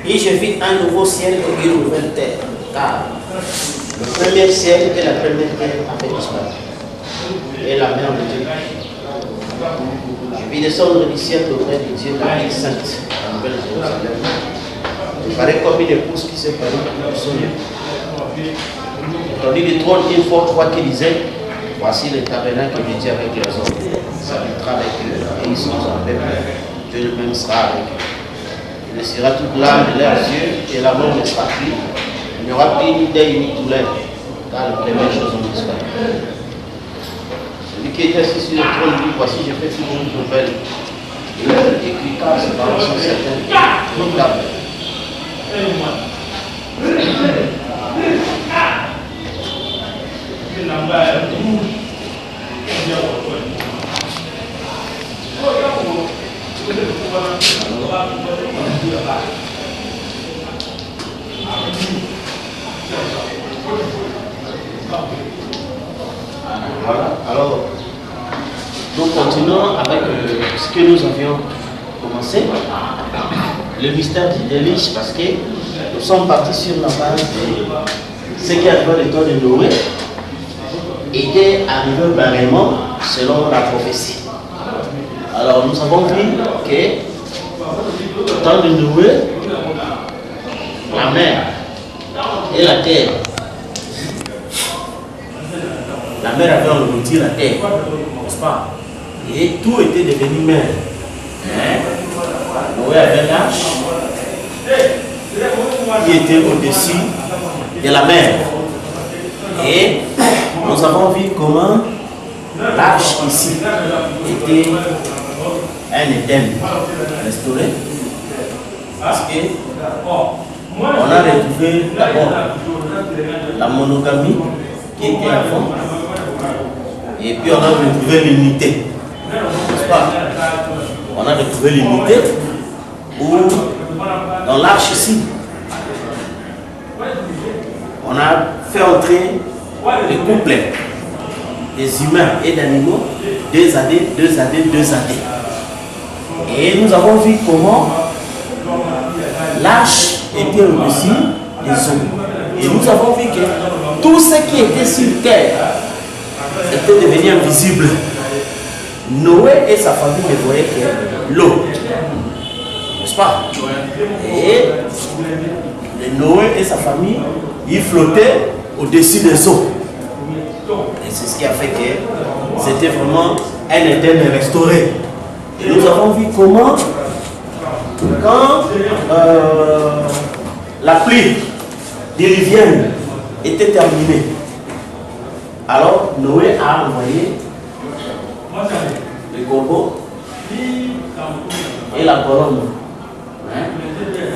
Et je vis un nouveau ciel et une nouvelle terre. Car le premier ciel et la première terre avaient disparu. Et la mer de Dieu. Je vis descendre du ciel auprès de Dieu, la ville sainte, la nouvelle Jérusalem. Il paraît comme une épouse qui se parie pour son époux. Tandis du trône, une forte voix qui disait: voici le tabernacle de Dieu avec les hommes. Il s'habitera avec eux et ils sont en peuple. Dieu lui-même sera avec eux. Il laissera toute l'âme de leurs yeux et la mort ne sera plus. Il n'y aura plus ni deuil ni douleur, car les premières choses ont disparu. Celui qui était assis sur le trône dit: voici, je fais toujours une nouvelle. Et il écrit, car ses paroles sont certaines et notables. Voilà, alors nous continuons avec ce que nous avions commencé, le mystère d'Élie, parce que nous sommes partis sur la base de ce qui est arrivé le temps de Noé était arrivé vraiment selon la prophétie. Alors nous avons vu que au temps de Noé, la mer et la terre, la mer avait englouti la terre, n'est-ce pas? Et tout était devenu mer. Noé avait l'arche qui était au-dessus de la mer. Et nous avons vu comment l'arche ici était un Éden restauré. Parce que on a retrouvé d'abord la monogamie qui était avant. Et puis on a retrouvé l'unité. N'est-ce pas? On a retrouvé l'unité où dans l'arche ici, on a fait entrer les couples des humains et d'animaux, 2 années, 2 années, 2 années. Et nous avons vu comment l'arche était au-dessus des eaux. Et nous avons vu que tout ce qui était sur terre était devenu invisible. Noé et sa famille ne voyaient que l'eau. N'est-ce pas? Et Noé et sa famille, ils flottaient au-dessus des eaux. Et c'est ce qui a fait que c'était vraiment un Éden restauré. Et nous avons vu comment, quand la pluie diluvienne était terminée, alors Noé a envoyé le corbeau et la colonne.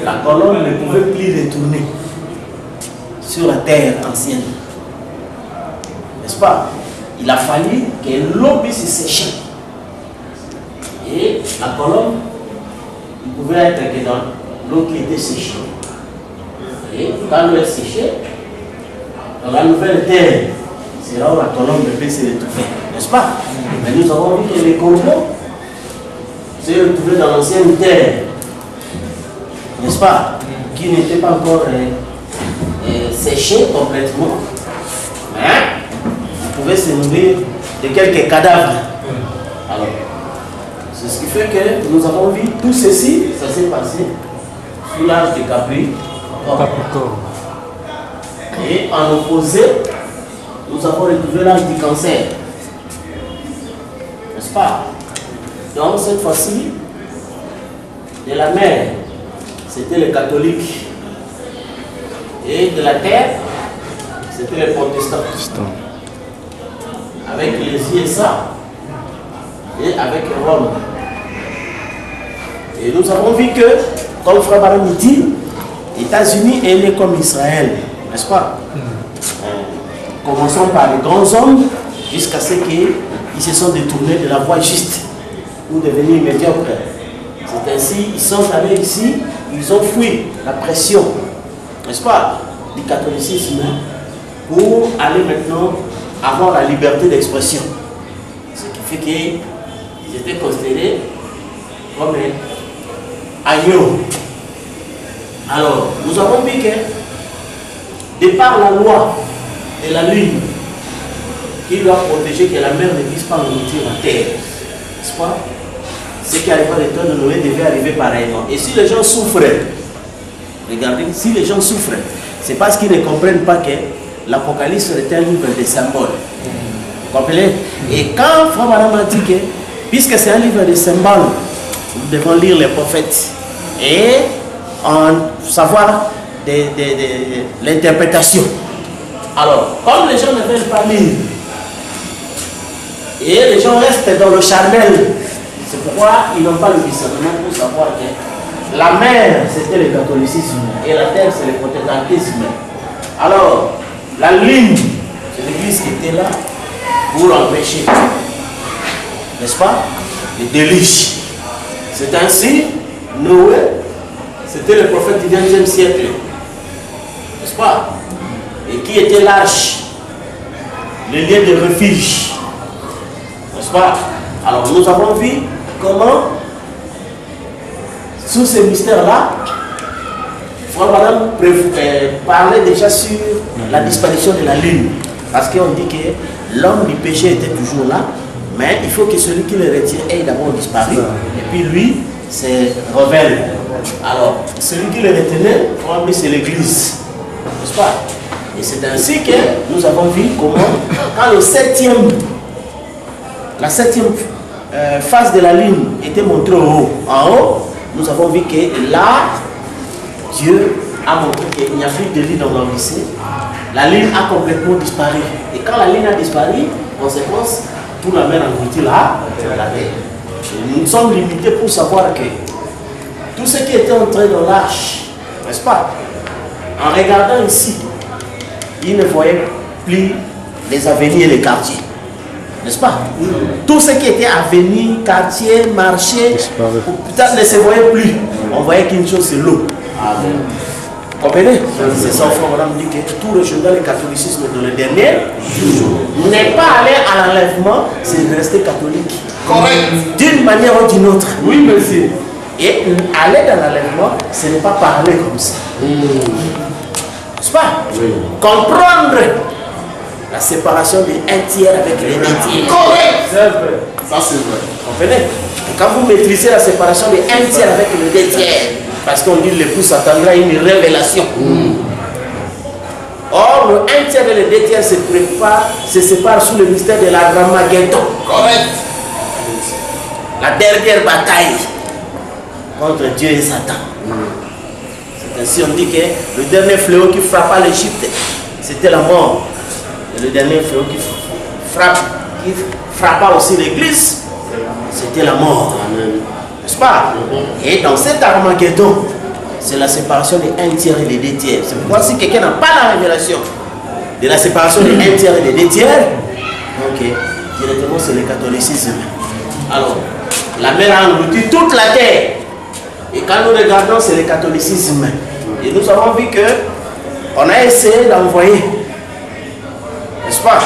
La colonne ne pouvait plus retourner sur la terre ancienne. N'est-ce pas? Il a fallu que l'eau puisse sécher. Et la colonne, il pouvait être que dans l'eau qui était séchée. Et quand l'eau est séchée, dans la nouvelle terre, c'est là où la colonne peut se retrouver. N'est-ce pas? Mais nous avons vu que les corbeaux se retrouvaient dans l'ancienne terre. N'est-ce pas? Qui n'était pas encore séché complètement. Mais ils pouvaient se nourrir de quelques cadavres. Alors, c'est ce qui fait que nous avons vu tout ceci, ça s'est passé sous l'âge de Capricorne. Et en opposé, nous avons retrouvé l'âge du Cancer. N'est-ce pas? Donc cette fois-ci, de la mer, c'était les catholiques. Et de la terre, c'était les protestants. Avec les USA et avec Rome. Et nous avons vu que, comme Frère Baron dit, les États-Unis est né comme Israël, n'est-ce pas? Commençons par les grands hommes jusqu'à ce qu'ils se sont détournés de la voie juste pour devenir médiocres. C'est ainsi, ils sont allés ici, ils ont fui la pression, n'est-ce pas, du catholicisme pour aller maintenant avoir la liberté d'expression. Ce qui fait qu'ils étaient considérés comme agneaux. Alors, nous avons vu que, de par la loi de la Lune, qui doit protéger que la mer ne puisse pas engloutir la terre, n'est-ce pas? Ce qui arrive à l'état de Noé devait arriver pareillement. Et si les gens souffrent, regardez, si les gens souffrent, c'est parce qu'ils ne comprennent pas que l'Apocalypse est un livre de symboles. Vous comprenez? Et quand Frère Madame a dit que, puisque c'est un livre de symboles, nous devons lire les prophètes et en savoir l'interprétation. Alors, comme les gens ne veulent pas lire, et les gens restent dans le charnel, c'est pourquoi ils n'ont pas le discernement pour savoir que la mer, c'était le catholicisme, et la terre, c'est le protestantisme. Alors, la ligne, c'est l'église qui était là pour empêcher, n'est-ce pas, les déluges. C'est ainsi, Noé, c'était le prophète du XXe siècle, n'est-ce pas, et qui était l'arche, le lieu de refuge, n'est-ce pas. Alors nous avons vu comment, sous ces mystères-là, Frère Madame parlait déjà sur la disparition de la lune. Parce qu'on dit que l'homme du péché était toujours là, mais il faut que celui qui le retire ait d'abord disparu. Et puis lui, c'est révèle. Alors, celui qui le retenait, c'est l'église. N'est-ce pas? Et c'est ainsi que nous avons vu comment, quand la septième phase de la lune était montrée en haut, nous avons vu que là, Dieu a montré qu'il n'y a plus de lune dans l'Odyssée. La lune a complètement disparu. Et quand la lune a disparu, en conséquence, toute la mer engloutit la terre. Nous sommes limités pour savoir que tout ce qui était entré dans l'arche, n'est-ce pas, en regardant ici, ils ne voyaient plus les avenirs et les quartiers. N'est-ce pas? Tout ce qui était avenue, quartier, marché, peut-être ne se voyait plus. On voyait qu'une chose, c'est l'eau. Vous comprenez? C'est ça, Frère Madame dit que tout le chemin du catholicisme dans le dernier jour n'est pas aller à l'enlèvement, c'est de rester catholique. Correct. D'une manière ou d'une autre. Oui, monsieur. Et aller dans l'enlèvement, ce n'est pas parler comme ça. N'est-ce pas? Oui. Comprendre la séparation de un tiers avec les deux tiers. Correct. C'est vrai. Ça, c'est vrai. Vous comprenez? Quand vous maîtrisez la séparation de un tiers avec les deux tiers, parce qu'on dit l'époux s'attendra une révélation. Or, le un tiers et les deux tiers se séparent sous le mystère de l'Armageddon. Correct. La dernière bataille contre Dieu et Satan. C'est ainsi on dit que le dernier fléau qui frappa l'Égypte, c'était la mort. Et le dernier fléau qui frappa aussi l'Église, c'était la mort. N'est-ce pas? Et dans cet Armageddon, c'est la séparation des un tiers et des deux tiers. C'est pourquoi si quelqu'un n'a pas la révélation de la séparation des un tiers et des deux tiers, ok, directement c'est le catholicisme. Alors, la mer a englouti toute la terre. Et quand nous regardons, c'est le catholicisme. Et nous avons vu que on a essayé d'envoyer, n'est-ce pas,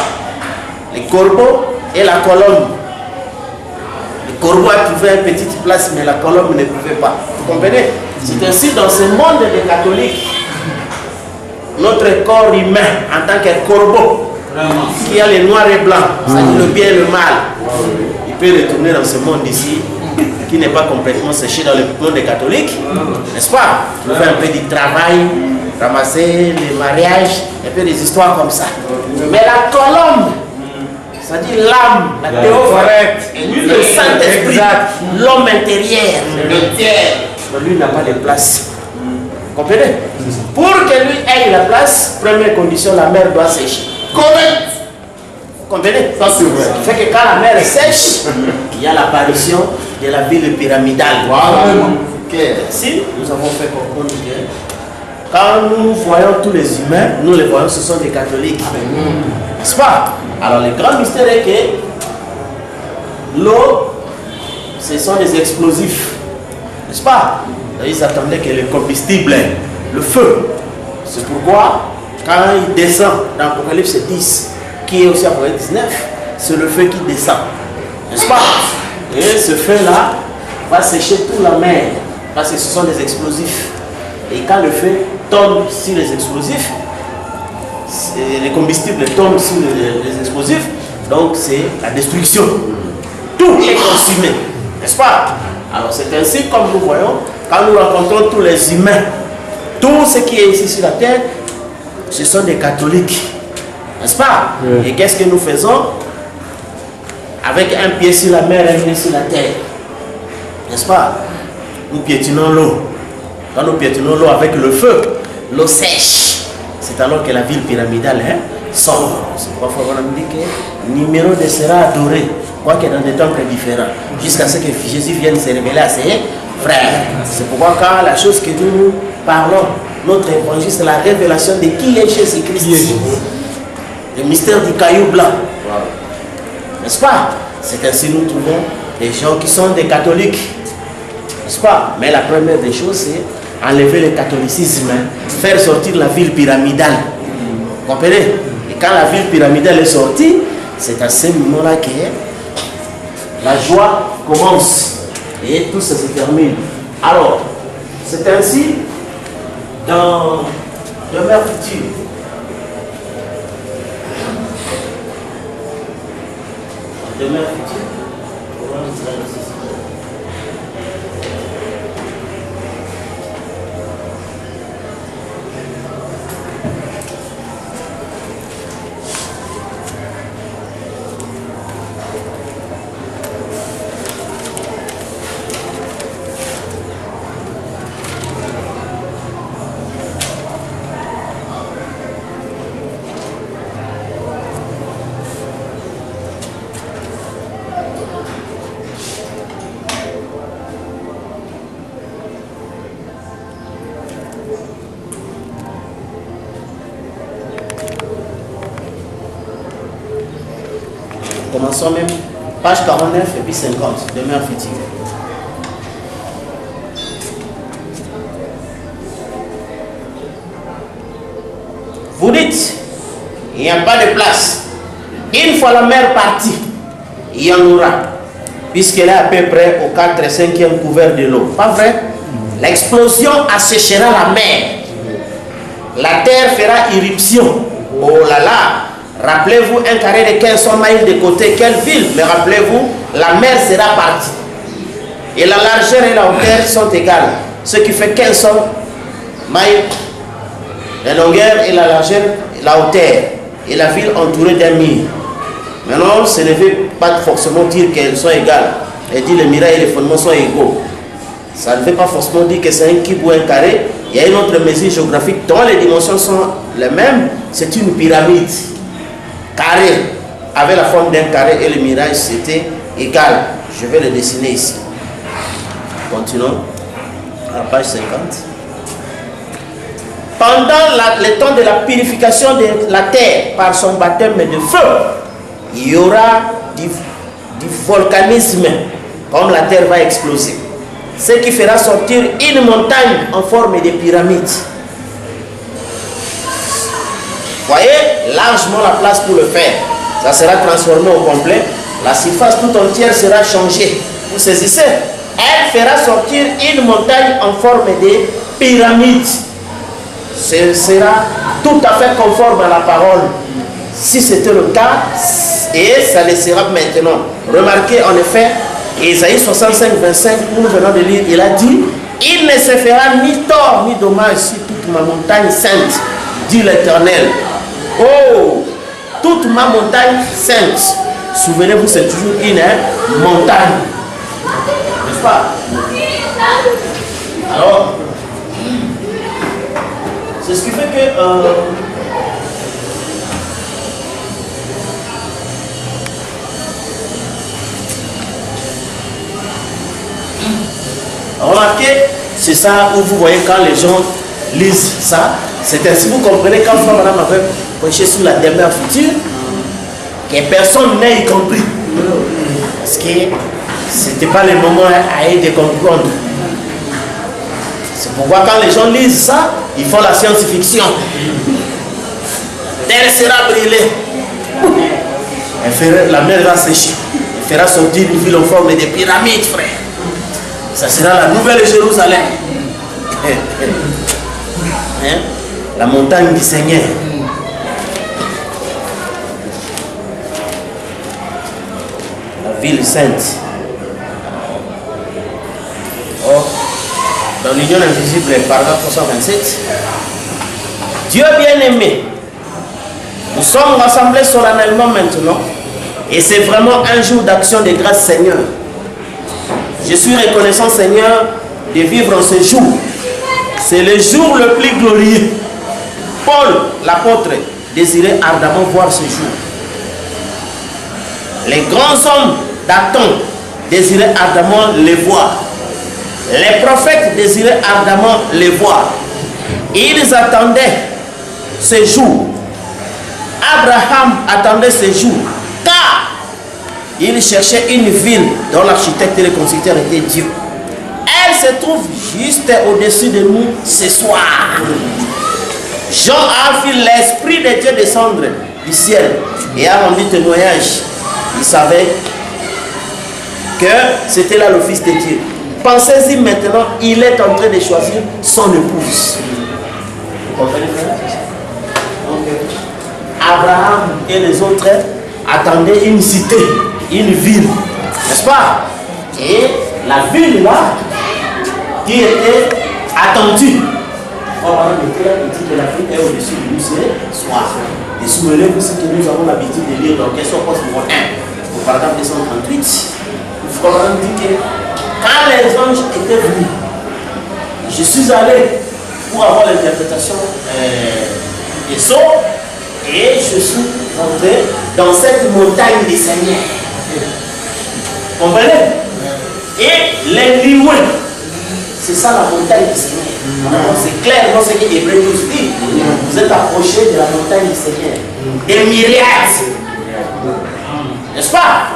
les corbeaux et la colombe. Le corbeau a trouvé une petite place, mais la colombe ne pouvait pas. Vous comprenez? C'est ainsi dans ce monde des catholiques, notre corps humain en tant que corbeau, qui a le noir et blanc, c'est-à-dire le bien et le mal, il peut retourner dans ce monde ici, qui n'est pas complètement séché dans le monde des catholiques, n'est-ce pas? Il fait un peu du travail, ramasser les mariages, un peu des histoires comme ça. Mais la colombe, c'est-à-dire l'âme, la théophorète, le Saint-Esprit, l'homme intérieur, le tiers, lui n'a pas de place. Vous comprenez? Pour que lui ait la place, première condition, la mer doit sécher. Correct. Vous comprenez? Ça c'est vrai. Ça fait que quand la mer sèche, il y a l'apparition de la ville pyramidale. Voilà. Si nous avons fait comprendre que quand nous voyons tous les humains, nous les voyons, ce sont des catholiques. N'est-ce pas? Alors le grand mystère est que l'eau, ce sont des explosifs. N'est-ce pas? Ils attendaient que le combustible, le feu. C'est pourquoi, quand il descend dans l'Apocalypse 10, qui est aussi Apocalypse 19, c'est le feu qui descend. N'est-ce pas? Et ce feu-là va sécher toute la mer, parce que ce sont des explosifs. Et quand le feu tombe sur les explosifs, les combustibles tombent sur les explosifs, donc c'est la destruction. Tout est consumé, n'est-ce pas? Alors c'est ainsi comme nous voyons, quand nous rencontrons tous les humains, tout ce qui est ici sur la terre, ce sont des catholiques, n'est-ce pas? Et qu'est-ce que nous faisons? Avec un pied sur la mer, un pied sur la terre, n'est-ce pas? Nous piétinons l'eau. Quand nous piétinons l'eau avec le feu, l'eau sèche. C'est alors que la ville pyramidale sombre. C'est pourquoi on nous dit que numéro de sera adoré, quoique dans des temples différents, jusqu'à ce que Jésus vienne se révéler à ses frères. C'est pourquoi quand la chose que nous parlons, notre évangile, c'est la révélation de qui est Jésus-Christ. Le mystère du caillou blanc. N'est-ce pas? C'est ainsi que nous trouvons des gens qui sont des catholiques. N'est-ce pas? Mais la première des choses, c'est enlever le catholicisme, faire sortir la ville pyramidale. Vous comprenez? Et quand la ville pyramidale est sortie, c'est à ce moment-là que la joie commence et tout ça se termine. Alors, c'est ainsi dans Demeure future. Demeure future. Commençons même, page 49 et puis 50, Demeure future. Vous dites, il n'y a pas de place. Une fois la mer partie, il y en aura, puisqu'elle est à peu près au 4 et 5e couvert de l'eau. Pas vrai? L'explosion asséchera la mer. La terre fera irruption. Oh là là! Rappelez-vous un carré de 1500 miles de côté, quelle ville? Mais rappelez-vous, la mer sera partie. Et la largeur et la hauteur sont égales. Ce qui fait 1500 miles, la longueur et la largeur, la hauteur. Et la ville entourée d'un mur. Maintenant, ce ne veut pas forcément dire qu'elles sont égales. Elle dit les murailles et les fondements sont égaux. Ça ne veut pas forcément dire que c'est un cube ou un carré. Il y a une autre mesure géographique dont les dimensions sont les mêmes. C'est une pyramide. Carré, avec la forme d'un carré et le mirage c'était égal. Je vais le dessiner ici. Continuons à la page 50. Pendant le temps de la purification de la terre par son baptême de feu, il y aura du volcanisme, comme la terre va exploser. Ce qui fera sortir une montagne en forme de pyramide. Voyez, largement la place pour le faire. Ça sera transformé au complet. La surface tout entière sera changée. Vous saisissez? Elle fera sortir une montagne en forme de pyramide. Ce sera tout à fait conforme à la parole. Si c'était le cas, et ça le sera maintenant. Remarquez en effet, Ésaïe 65, 25, nous venons de lire, il a dit, il ne se fera ni tort ni dommage sur toute ma montagne sainte, dit l'Éternel. Oh, toute ma montagne sainte. Souvenez-vous, c'est toujours une montagne. N'est-ce pas? Alors, c'est ce qui fait que remarquez, c'est ça où vous voyez quand les gens lisent ça. C'est ainsi vous comprenez quand Madame avait prêché sur la demeure future, que personne n'a y compris. Parce que ce n'était pas le moment à eux de comprendre. C'est pourquoi quand les gens lisent ça, ils font la science-fiction. La terre sera brûlée. La mer va sécher. Elle fera sortir une ville en forme de pyramide, frère. Ça sera la nouvelle Jérusalem. Hein? La montagne du Seigneur. La ville sainte. Oh. Dans l'union invisible, paragraphe 327. Dieu bien-aimé, nous sommes rassemblés solennellement maintenant et c'est vraiment un jour d'action de grâce, Seigneur. Je suis reconnaissant, Seigneur, de vivre en ce jour. C'est le jour le plus glorieux. Paul, l'apôtre, désirait ardemment voir ce jour. Les grands hommes d'Athènes désiraient ardemment les voir. Les prophètes désiraient ardemment les voir. Ils attendaient ce jour. Abraham attendait ce jour. Car il cherchait une ville dont l'architecte et le constructeur étaient Dieu. Elle se trouve juste au-dessus de nous ce soir. Jean a vu l'Esprit de Dieu descendre du ciel et a rendu témoignage. Il savait que c'était là le Fils de Dieu. Pensez-y maintenant, il est en train de choisir son épouse. Vous comprenez, frère? Abraham et les autres attendaient une cité, une ville, n'est-ce pas? Et la ville là, qui était attendue, la petite de l'Afrique est au-dessus de nous ce soir. Et souvenez-vous ce que nous avons l'habitude de lire dans Question poste numéro 1, au paragraphe 238. Il faut quand même dire que quand les anges étaient venus, je suis allé pour avoir l'interprétation des sceaux et je suis rentré dans cette montagne des Seigneurs. Comprenez? Et les liouins, c'est ça la montagne du Seigneur. C'est clair dans ce que Hébreu nous dit. Vous êtes approchés de la montagne du Seigneur. Des myriades. N'est-ce pas?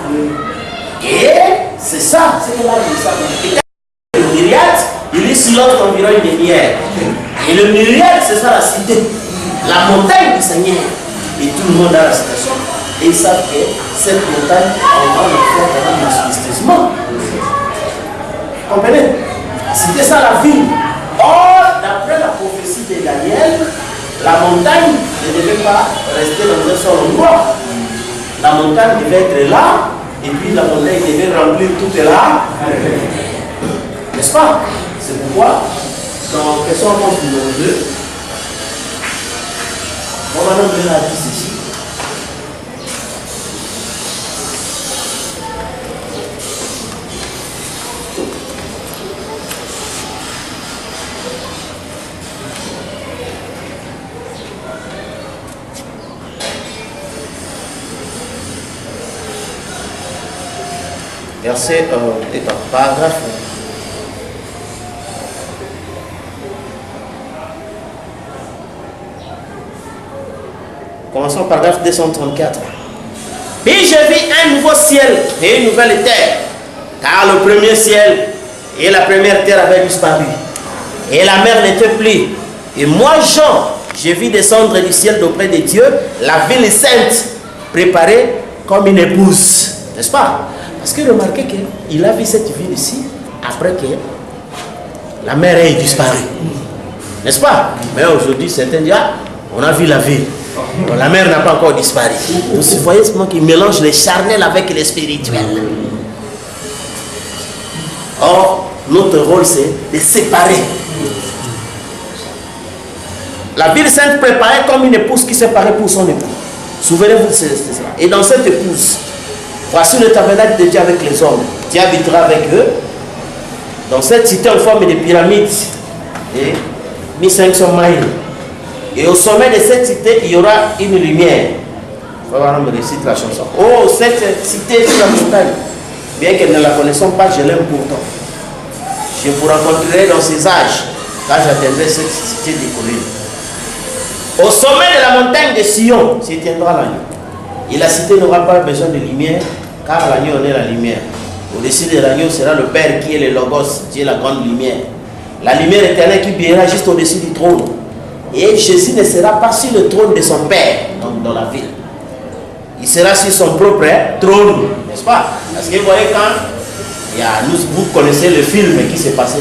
Et c'est ça, c'est que là, le myriade, il est silence environ une demi-heure. Et le myriade, c'est ça la cité. La montagne du Seigneur. Et tout le monde a la citation. Et ils savent que cette montagne, on va le faire pendant le solsticement. Comprenez? C'était ça la ville. Or, d'après la prophétie de Daniel, la montagne ne devait pas rester dans un seul endroit. La montagne devait être là, et puis la montagne devait remplir toute là. N'est-ce pas? C'est pourquoi, dans question numéro 2, on va nommer la vie ici. Verset, paragraphe. Commençons paragraphe 234. Puis je vis un nouveau ciel et une nouvelle terre, car le premier ciel et la première terre avaient disparu, et la mer n'était plus. Et moi, Jean, je vis descendre du ciel d'auprès de Dieu la ville sainte, préparée comme une épouse. N'est-ce pas? Parce que remarquez qu'il a vu cette ville ici, après que la mer ait disparu. N'est-ce pas? Mais aujourd'hui, certains disent, ah, on a vu la ville. Bon, la mer n'a pas encore disparu. Donc, vous voyez ce qu'il mélange les charnels avec les spirituels. Or, notre rôle, c'est de séparer. La ville sainte préparée comme une épouse qui s'est préparée pour son époux. Souvenez-vous de cela. Et dans cette épouse, voici le tabernacle de Dieu avec les hommes. Dieu habitera avec eux. Dans cette cité en forme de pyramide, et 1500 miles. Et au sommet de cette cité, il y aura une lumière. Il faut voir, on me récite la chanson. Oh, cette cité sur la montagne, bien que nous ne la connaissons pas, je l'aime pourtant. Je vous rencontrerai dans ces âges, quand j'atteindrai cette cité des collines. Au sommet de la montagne de Sion, s'y tiendra l'agneau. Et la cité n'aura pas besoin de lumière, car l'agneau en est la lumière. Au-dessus de l'agneau sera le Père qui est le Logos, qui est la grande lumière. La lumière éternelle qui brillera juste au-dessus du trône. Et Jésus ne sera pas sur le trône de son Père, donc dans la ville. Il sera sur son propre trône, n'est-ce pas? Parce que vous voyez, quand vous connaissez le film qui s'est passé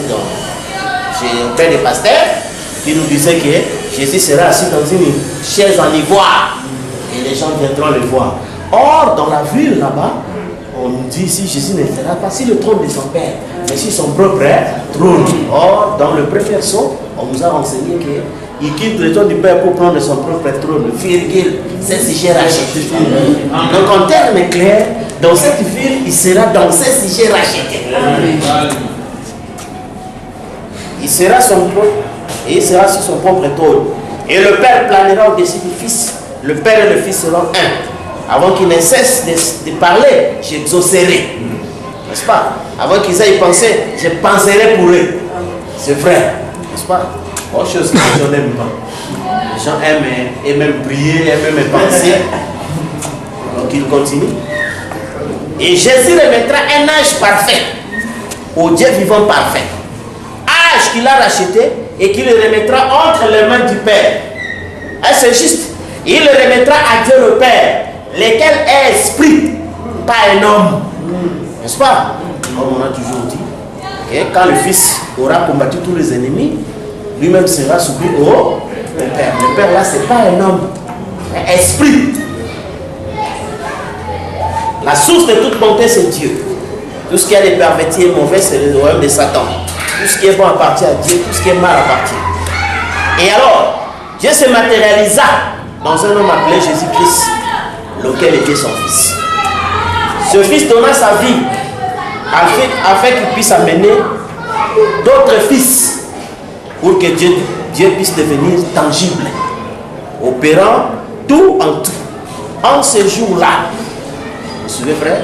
chez le Père des pasteurs, qui nous disait que Jésus sera assis dans une chaise en ivoire et les gens viendront le voir. Or, dans la ville là-bas, on nous dit ici, Jésus ne sera pas sur le trône de son Père, mais sur son propre trône. Or, dans le premier son, on nous a renseigné qu'il quitte le trône du Père pour prendre son propre trône, virgule, c'est sujet racheté. Donc, en termes clairs, dans cette ville, il sera dans ses sujets rachetés. Il sera son propre, et il sera sur son propre trône. Et le Père planera au-dessus du Fils. Le Père et le Fils seront un. Avant qu'ils ne cessent de parler, j'exaucerai. N'est-ce pas? Avant qu'ils aient pensé, je penserai pour eux. C'est vrai. N'est-ce pas? Autre chose que les gens n'aiment pas. Les gens aiment et même prier, aiment même penser. Donc ils continuent. Et Jésus remettra un âge parfait au Dieu vivant parfait. Âge qu'il a racheté et qu'il le remettra entre les mains du Père. C'est juste. Il le remettra à Dieu le Père, lequel est esprit, pas un homme. N'est-ce pas? Comme on a toujours dit. Et quand le Fils aura combattu tous les ennemis, lui-même sera soumis au Père. Le Père là, c'est pas un homme, un esprit. La source de toute bonté, c'est Dieu. Tout ce qui a des pervertis et mauvais, c'est le royaume de Satan. Tout ce qui est bon appartient à Dieu, tout ce qui est mal appartient. Et alors, Dieu se matérialisa dans un homme appelé Jésus-Christ, lequel était son Fils. Ce Fils donna sa vie afin qu'il puisse amener d'autres fils pour que Dieu puisse devenir tangible, opérant tout en tout. En ce jour-là, vous suivez, frère?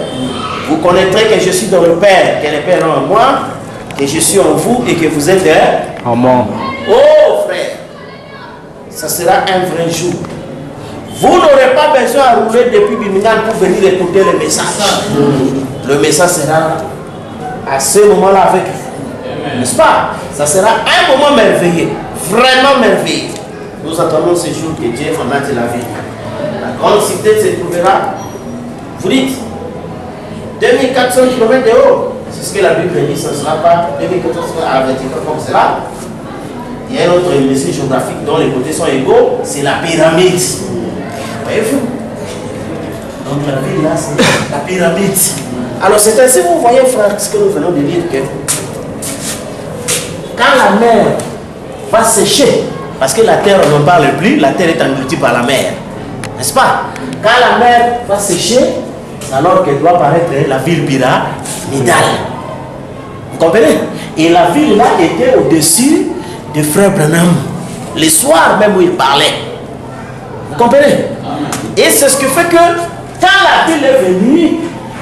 Vous connaîtrez que je suis dans le Père, que le Père est en moi, que je suis en vous et que vous êtes en moi. Oh frère, ça sera un vrai jour. Vous n'aurez pas besoin à rouler depuis Birmingham pour venir écouter le message. Le message sera à ce moment-là avec vous. N'est-ce pas? Ça sera un moment merveilleux, vraiment merveilleux. Nous attendons ce jour que Dieu en a de la vie. La grande cité se trouvera, vous dites, 2400 km de haut. C'est ce que la Bible dit, ce ne sera pas 2400 à vertical comme cela. Il y a une autre mesure géographique dont les côtés sont égaux, c'est la pyramide. Voyez-vous? Donc la ville là, c'est la pyramide. Alors c'est ainsi, vous voyez frère, ce que nous venons de dire, que quand la mer va sécher, parce que la terre on n'en parle plus, la terre est engloutie par la mer, n'est-ce pas? Quand la mer va sécher, c'est alors qu'elle doit paraître la ville pyramidale. Vous comprenez? Et la ville là était au-dessus de Frère Branham. Le soir même où il parlait. Vous comprenez? Et c'est ce qui fait que quand la ville est venue,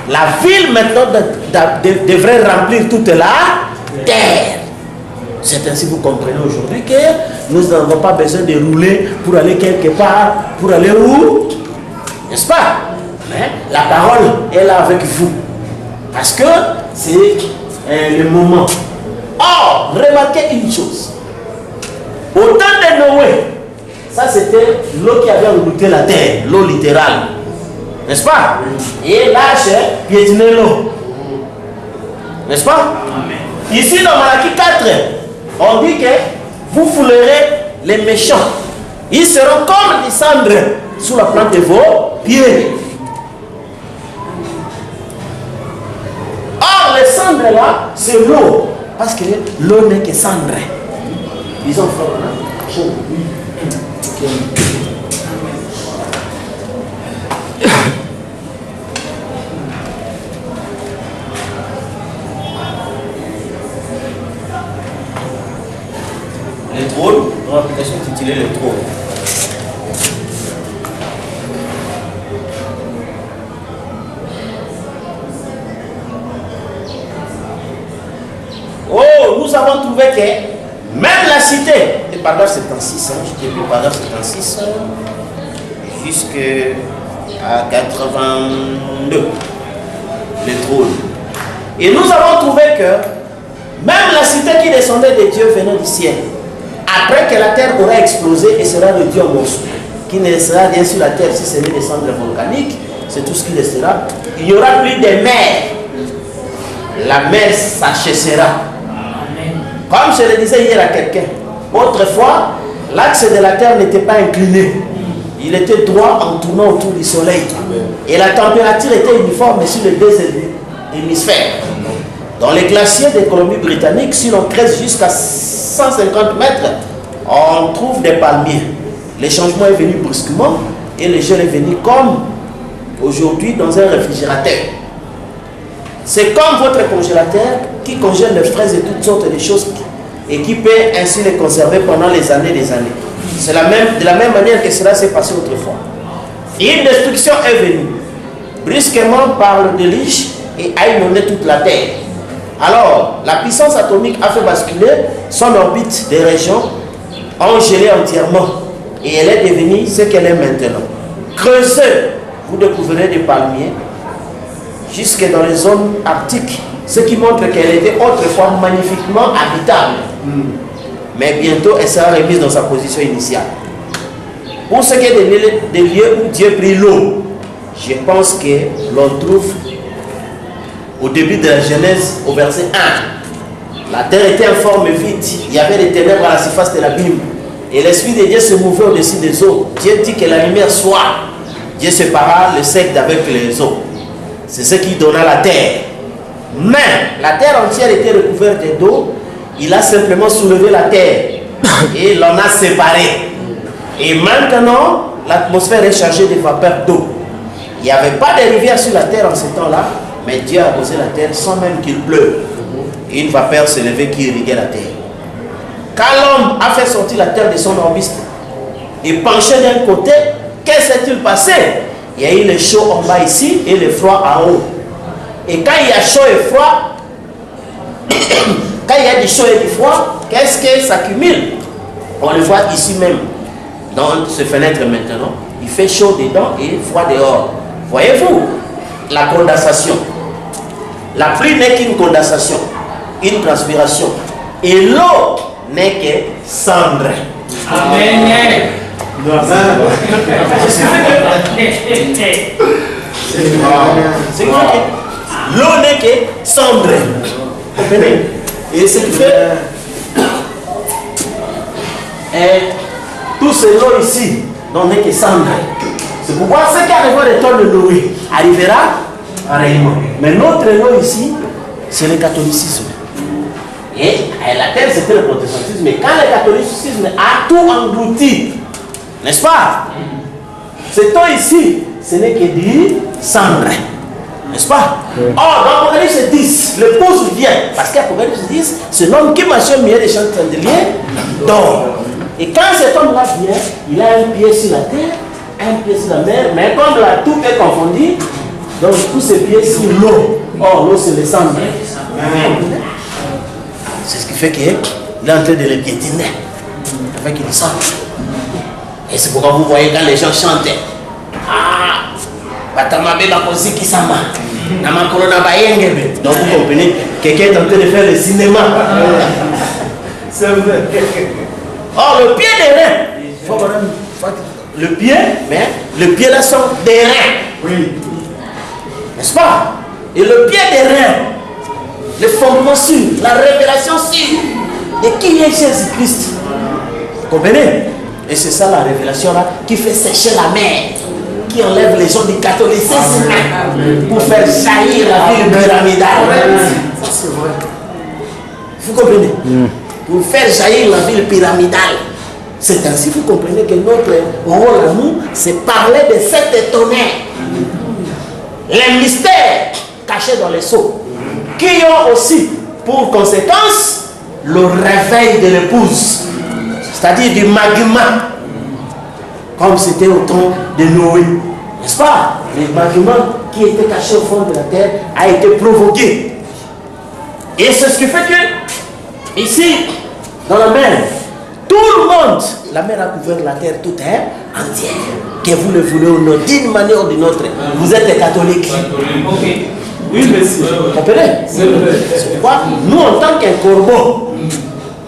la ville maintenant devrait remplir toute la terre. C'est ainsi que vous comprenez aujourd'hui que nous n'avons pas besoin de rouler pour aller quelque part, pour aller où? N'est-ce pas? Mais la parole est là avec vous. Parce que c'est le moment. Or, remarquez une chose. Au temps de Noé, ça c'était l'eau qui avait englouti la terre, l'eau littérale. N'est-ce pas? Et l'âge piétinait l'eau. N'est-ce pas? Amen. Ici dans Malachie 4, on dit que vous foulerez les méchants. Ils seront comme des cendres sous la plante de vos pieds. Or, les cendres là, c'est l'eau. Parce que l'eau n'est que cendre. Ils ont fait le trône, dans l'application intitulée le trône. Oh, nous avons trouvé que même la cité, et paragraphe 76, je dis plus paragraphe 76, jusqu'à 82, le trône. Et nous avons trouvé que même la cité qui descendait de Dieu venant du ciel, après que la terre aura explosé et sera réduite en morceaux, qui ne restera rien sur la terre si ce n'est des cendres volcaniques, c'est tout ce qui restera. Il n'y aura plus de mer. La mer s'achèvera. Comme je le disais hier à quelqu'un, Autrefois, l'axe de la terre n'était pas incliné. Il était droit en tournant autour du soleil. Et la température était uniforme sur les deux hémisphères. Dans les glaciers de Colombie-Britannique, si l'on creuse jusqu'à 150 mètres, on trouve des palmiers. Le changement est venu brusquement et le gel est venu comme aujourd'hui dans un réfrigérateur. C'est comme votre congélateur qui congèle les fraises et toutes sortes de choses et qui peut ainsi les conserver pendant les années et des années. C'est de la même manière que cela s'est passé autrefois. Et une destruction est venue brusquement par le déluge et a inondé toute la terre. Alors, la puissance atomique a fait basculer son orbite des régions, ont gelé entièrement et elle est devenue ce qu'elle est maintenant. Creusez, vous découvrirez des palmiers jusque dans les zones arctiques, ce qui montre qu'elle était autrefois magnifiquement habitable. Mais bientôt, elle sera remise dans sa position initiale. Pour ce qui est des lieux où Dieu prit l'eau, je pense que l'on trouve au début de la Genèse, au verset 1. La terre était informe et vide. Il y avait des ténèbres à la surface de l'abîme. Et l'Esprit de Dieu se mouvait au-dessus des eaux. Dieu dit que la lumière soit. Dieu sépara le sec d'avec les eaux. C'est ce qui donna la terre. Mais la terre entière était recouverte d'eau. Il a simplement soulevé la terre et l'en a séparé. Et maintenant, l'atmosphère est chargée de vapeurs d'eau. Il n'y avait pas de rivière sur la terre en ce temps-là, mais Dieu a posé la terre sans même qu'il pleuve. Et une vapeur s'est levée qui irriguait la terre. Quand l'homme a fait sortir la terre de son orbite et penché d'un côté, qu'est-ce qui s'est-il passé? Il y a eu le chaud en bas ici et le froid en haut. Et quand il y a chaud et froid, quand il y a du chaud et du froid, qu'est-ce qui s'accumule? On le voit ici même, dans ce fenêtre maintenant. Il fait chaud dedans et froid dehors. Voyez-vous la condensation? La pluie n'est qu'une condensation, une transpiration. Et l'eau n'est que cendre. Amen. C'est quoi? L'eau n'est que cendre. Comprenez? Et ce qui fait tout ce lot ici n'est que cendre. C'est pourquoi ce qui arrivera de temps de Noé arrivera pareillement. Mais notre lot ici, c'est le catholicisme. Et la terre, c'était le protestantisme. Mais quand le catholicisme a tout englouti, n'est-ce pas? Ce temps ici, ce n'est que du cendre. N'est-ce pas? Or, dans Apocalypse 10, l'épouse vient. Parce qu'Apocalypse 10, c'est l'homme qui marche au milieu des champs chandeliers d'or. Et quand cet homme-là vient, il a un pied sur la terre, un pied sur la mer, mais comme là, tout est confondu, donc tous ses pieds sur l'eau. Or, l'eau, c'est le sang. C'est ce qui fait qu'il est en train de les piétiner avec une sang. Et c'est pourquoi vous voyez quand les gens chantent. Ah, Batamabe Bakosi Kisama. Donc vous comprenez, quelqu'un est en train de faire le cinéma. C'est vrai. Or, le pied des reins, le pied, mais le pied là sont des reins. Oui. N'est-ce pas? Et le pied des reins, le fondement sûr, la révélation sûre de qui est Jésus-Christ. Vous comprenez? Et c'est ça la révélation là qui fait sécher la mer, qui enlève les gens du catholicisme pour faire jaillir la ville pyramidale. Ça c'est vrai. Vous comprenez? Pour faire jaillir la ville pyramidale. C'est ainsi que vous comprenez que notre rôle à nous, c'est parler de cet tonnerre. Les mystères cachés dans les seaux, qui ont aussi pour conséquence le réveil de l'épouse, c'est-à-dire du magma, comme c'était au temps de Noé. N'est-ce pas? Le magma qui était caché au fond de la terre a été provoqué. Et c'est ce qui fait que, ici, dans la mer, tout le monde, la mer a couvert la terre toute entière. Que vous le voulez ou non, d'une manière ou d'une autre, vous êtes des catholiques. Okay. Oui, monsieur. Vous comprenez? C'est pourquoi nous, en tant qu'un corbeau,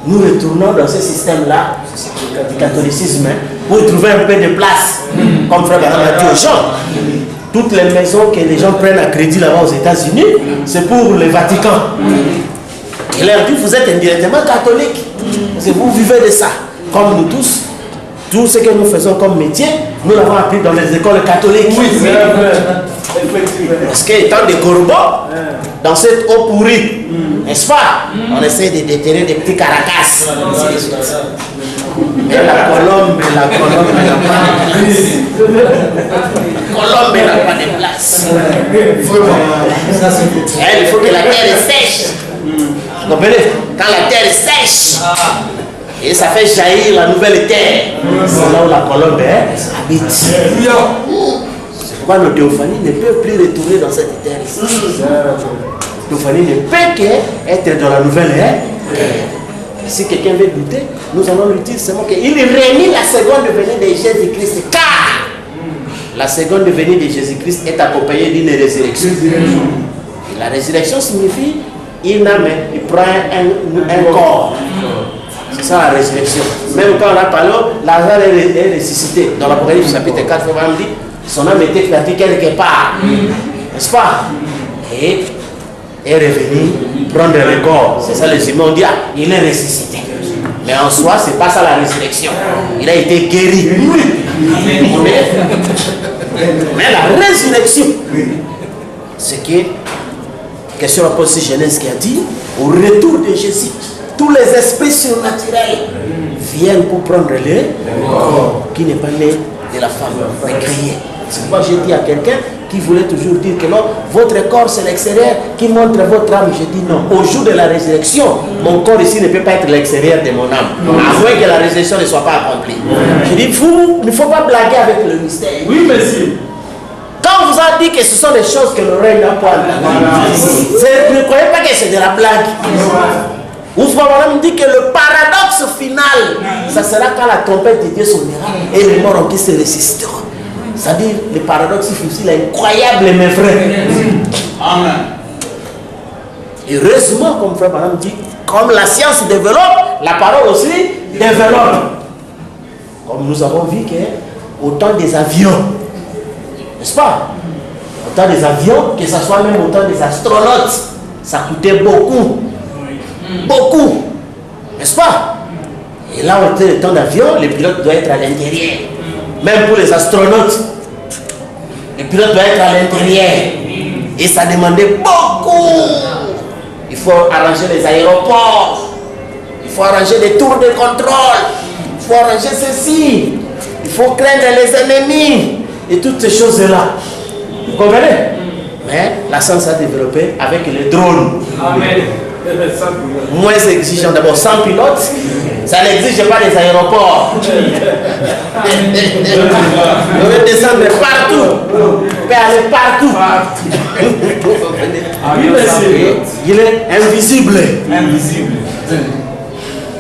nous retournons dans ce système-là, du catholicisme, pour trouver un peu de place. Comme Frère Branham a dit aux gens, toutes les maisons que les gens prennent à crédit là-bas aux États-Unis, c'est pour le Vatican. Il leur dit, vous êtes indirectement catholique. Parce que vous vivez de ça. Comme nous tous, tout ce que nous faisons comme métier, nous l'avons appris dans les écoles catholiques. Oui, parce qu'étant des corbeaux, dans cette eau pourrie, n'est-ce pas, on essaie de déterrer des petits caracas. Mais la colombe n'a pas de place. Il faut que la terre est sèche. Vous comprenez? Quand la terre est sèche, et ça fait jaillir la nouvelle terre. C'est là où la colombe habite. C'est pourquoi nos théophanies ne peuvent plus retourner dans cette terre ici. Théophanie ne peut qu'être dans la nouvelle terre. Si quelqu'un veut douter, nous allons lui dire seulement qu'il réunit la seconde venue de Jésus-Christ. Car la seconde venue de Jésus-Christ est accompagnée d'une résurrection. Et la résurrection signifie une âme, il prend un corps. C'est ça la résurrection. Même quand on a parlé, Lazare est ressuscité. Dans l'Apocalypse chapitre 4, on dit son âme était éclatée quelque part. N'est-ce pas? Et est revenu prendre le corps. C'est ça les humains ont dit, ah, il est ressuscité. Mais en soi, ce n'est pas ça la résurrection. Il a été guéri. Mais la résurrection, c'est que, question à Paul Genèse qui a dit, au retour de Jésus, tous les esprits surnaturels viennent pour prendre le corps qui n'est pas né de la femme, mais créé. C'est pourquoi j'ai dit à quelqu'un qui voulait toujours dire que non, votre corps c'est l'extérieur qui montre votre âme. Je dis non, au jour de la résurrection, mon corps ici ne peut pas être l'extérieur de mon âme, à moins que la résurrection ne soit pas accomplie. Je dis, il ne faut pas blaguer avec le mystère. Oui, monsieur. Quand on vous a dit que ce sont des choses que l'oreille n'a pas, ne croyez pas que c'est de la blague. Ousmane dit que le paradoxe final, ça sera quand la trompette de Dieu sonnera et les morts en qui se ressusciteront. C'est-à-dire, le paradoxe difficile est incroyable mais vrai. Amen. Heureusement, comme Frère Madame dit, comme la science développe, la parole aussi développe. Comme nous avons vu qu'au temps des avions, n'est-ce pas? Au temps des avions, que ce soit même au temps des astronautes, ça coûtait beaucoup. Beaucoup. N'est-ce pas? Et là, au temps d'avion, le pilote doit être à l'intérieur. Même pour les astronautes, le pilote doit être à l'intérieur. Et ça demandait beaucoup. Il faut arranger les aéroports. Il faut arranger des tours de contrôle. Il faut arranger ceci. Il faut craindre les ennemis. Et toutes ces choses-là. Vous comprenez? Mais la science a développé avec les drones. Amen. Moins exigeant, d'abord sans pilote, ça n'exige pas les aéroports. On veut descendre partout, on peut aller partout. Il est invisible.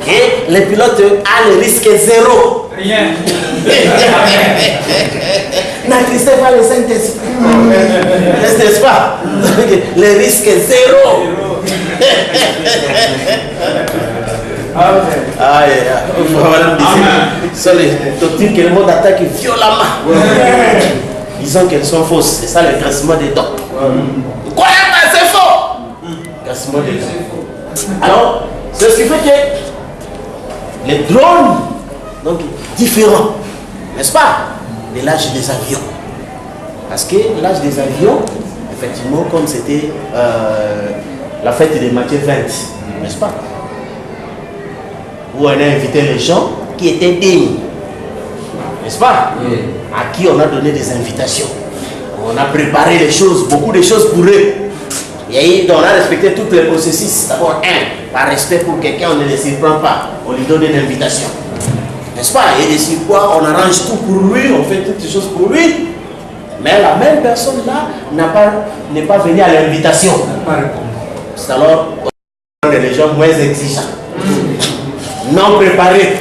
Et les pilotes ont le risque zéro. Rien. N'attristez pas le Saint-Esprit. N'est-ce pas? Le risque zéro. C'est les doctrines que le monde attaque violemment. Disons qu'elles sont fausses. C'est ça le graissement des dents. Quoi, c'est faux. Graissement des dents. Alors, c'est ce qui fait que les drones, donc différents, n'est-ce pas, de l'âge des avions. Parce que l'âge des avions, effectivement, comme c'était la fête de Matthieu 20, n'est-ce pas, où on a invité les gens qui étaient dignes, n'est-ce pas, à qui on a donné des invitations. On a préparé les choses, beaucoup de choses pour eux. Et on a respecté tous les processus. D'abord, par respect pour quelqu'un, on ne le surprend pas, on lui donne une invitation. N'est-ce pas? Et de sur quoi on arrange tout pour lui, on fait toutes ces choses pour lui. Mais la même personne là n'est pas venue à l'invitation. C'est alors les gens moins exigeants, non préparés.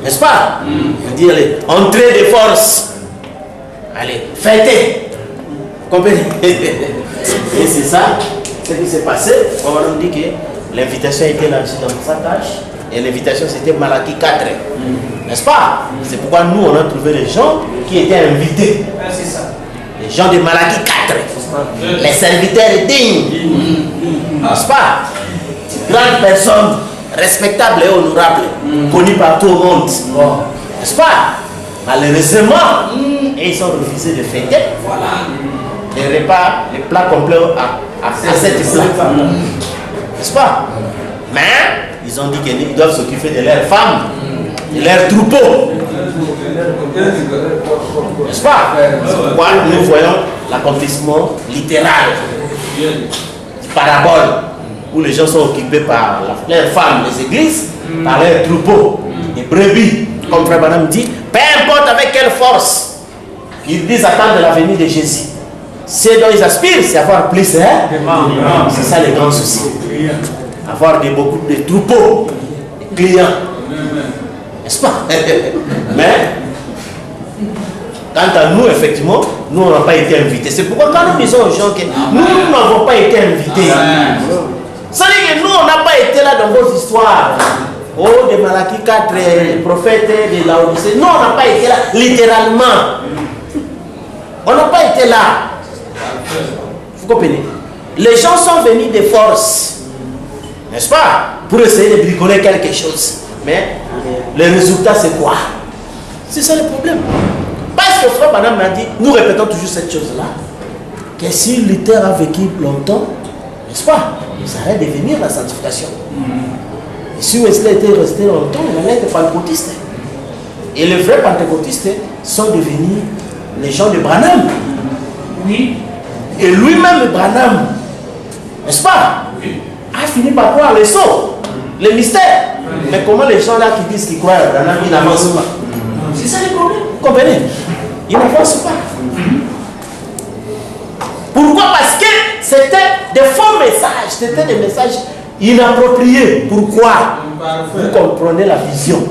N'est-ce pas? On dit, allez, entrée de force. Allez, fêtez. Comprenez? Et c'est ça, ce qui s'est passé. On va nous dire que l'invitation a été lancée dans sa tâche. Et l'invitation c'était Malachie 4. N'est-ce pas? C'est pourquoi nous on a trouvé les gens qui étaient invités. C'est ça. Les gens de Malachie 4. Les serviteurs dignes. N'est-ce pas? grande personne, respectable et honorable, connue par tout le monde. N'est-ce pas? Malheureusement, ils ont refusé de fêter les repas, les plats complets à cette plat. N'est-ce pas? Mais ils ont dit qu'ils doivent s'occuper de leurs femmes, de leurs troupeaux. N'est-ce pas? C'est pourquoi nous voyons l'accomplissement littéral, parabole, où les gens sont occupés par leurs femmes, les églises, par leurs troupeaux, les brebis. Comme Frère Branham dit, peu importe avec quelle force ils disent attendre la venue de Jésus. Ce dont ils aspirent, c'est avoir plus. Hein? C'est ça les grands soucis. Avoir beaucoup de troupeaux, de clients. N'est-ce pas? Mais, quant à nous, effectivement, nous n'avons pas été invités. C'est pourquoi quand nous disons aux gens que nous n'avons pas été invités, ça veut dire que nous, on n'a pas été là dans vos histoires. Oh, de Malachie 4, les prophètes de la Odyssée. Non, on n'a pas été là, littéralement. On n'a pas été là. Vous comprenez? Les gens sont venus de force, n'est-ce pas? Pour essayer de bricoler quelque chose. Mais le résultat, c'est quoi? C'est ça le problème. Parce que Frère Branham m'a dit, nous répétons toujours cette chose-là, que si Luther a vécu longtemps, n'est-ce pas? Ça allait devenir la sanctification. Et si Wesley était resté longtemps, il allait être pentecôtiste. Et les vrais pentecôtistes sont devenus les gens de Branham. Oui. Et lui-même, Branham, n'est-ce pas? Oui. A fini par croire les sauts, les mystères. Oui. Mais comment les gens là qui disent qu'ils croient à Branham, ils n'avancent pas? C'est ça le problème. Vous comprenez? Ils n'avancent pas. Pourquoi? Parce que c'était des faux messages, c'était des messages inappropriés. Pourquoi? Vous comprenez la vision.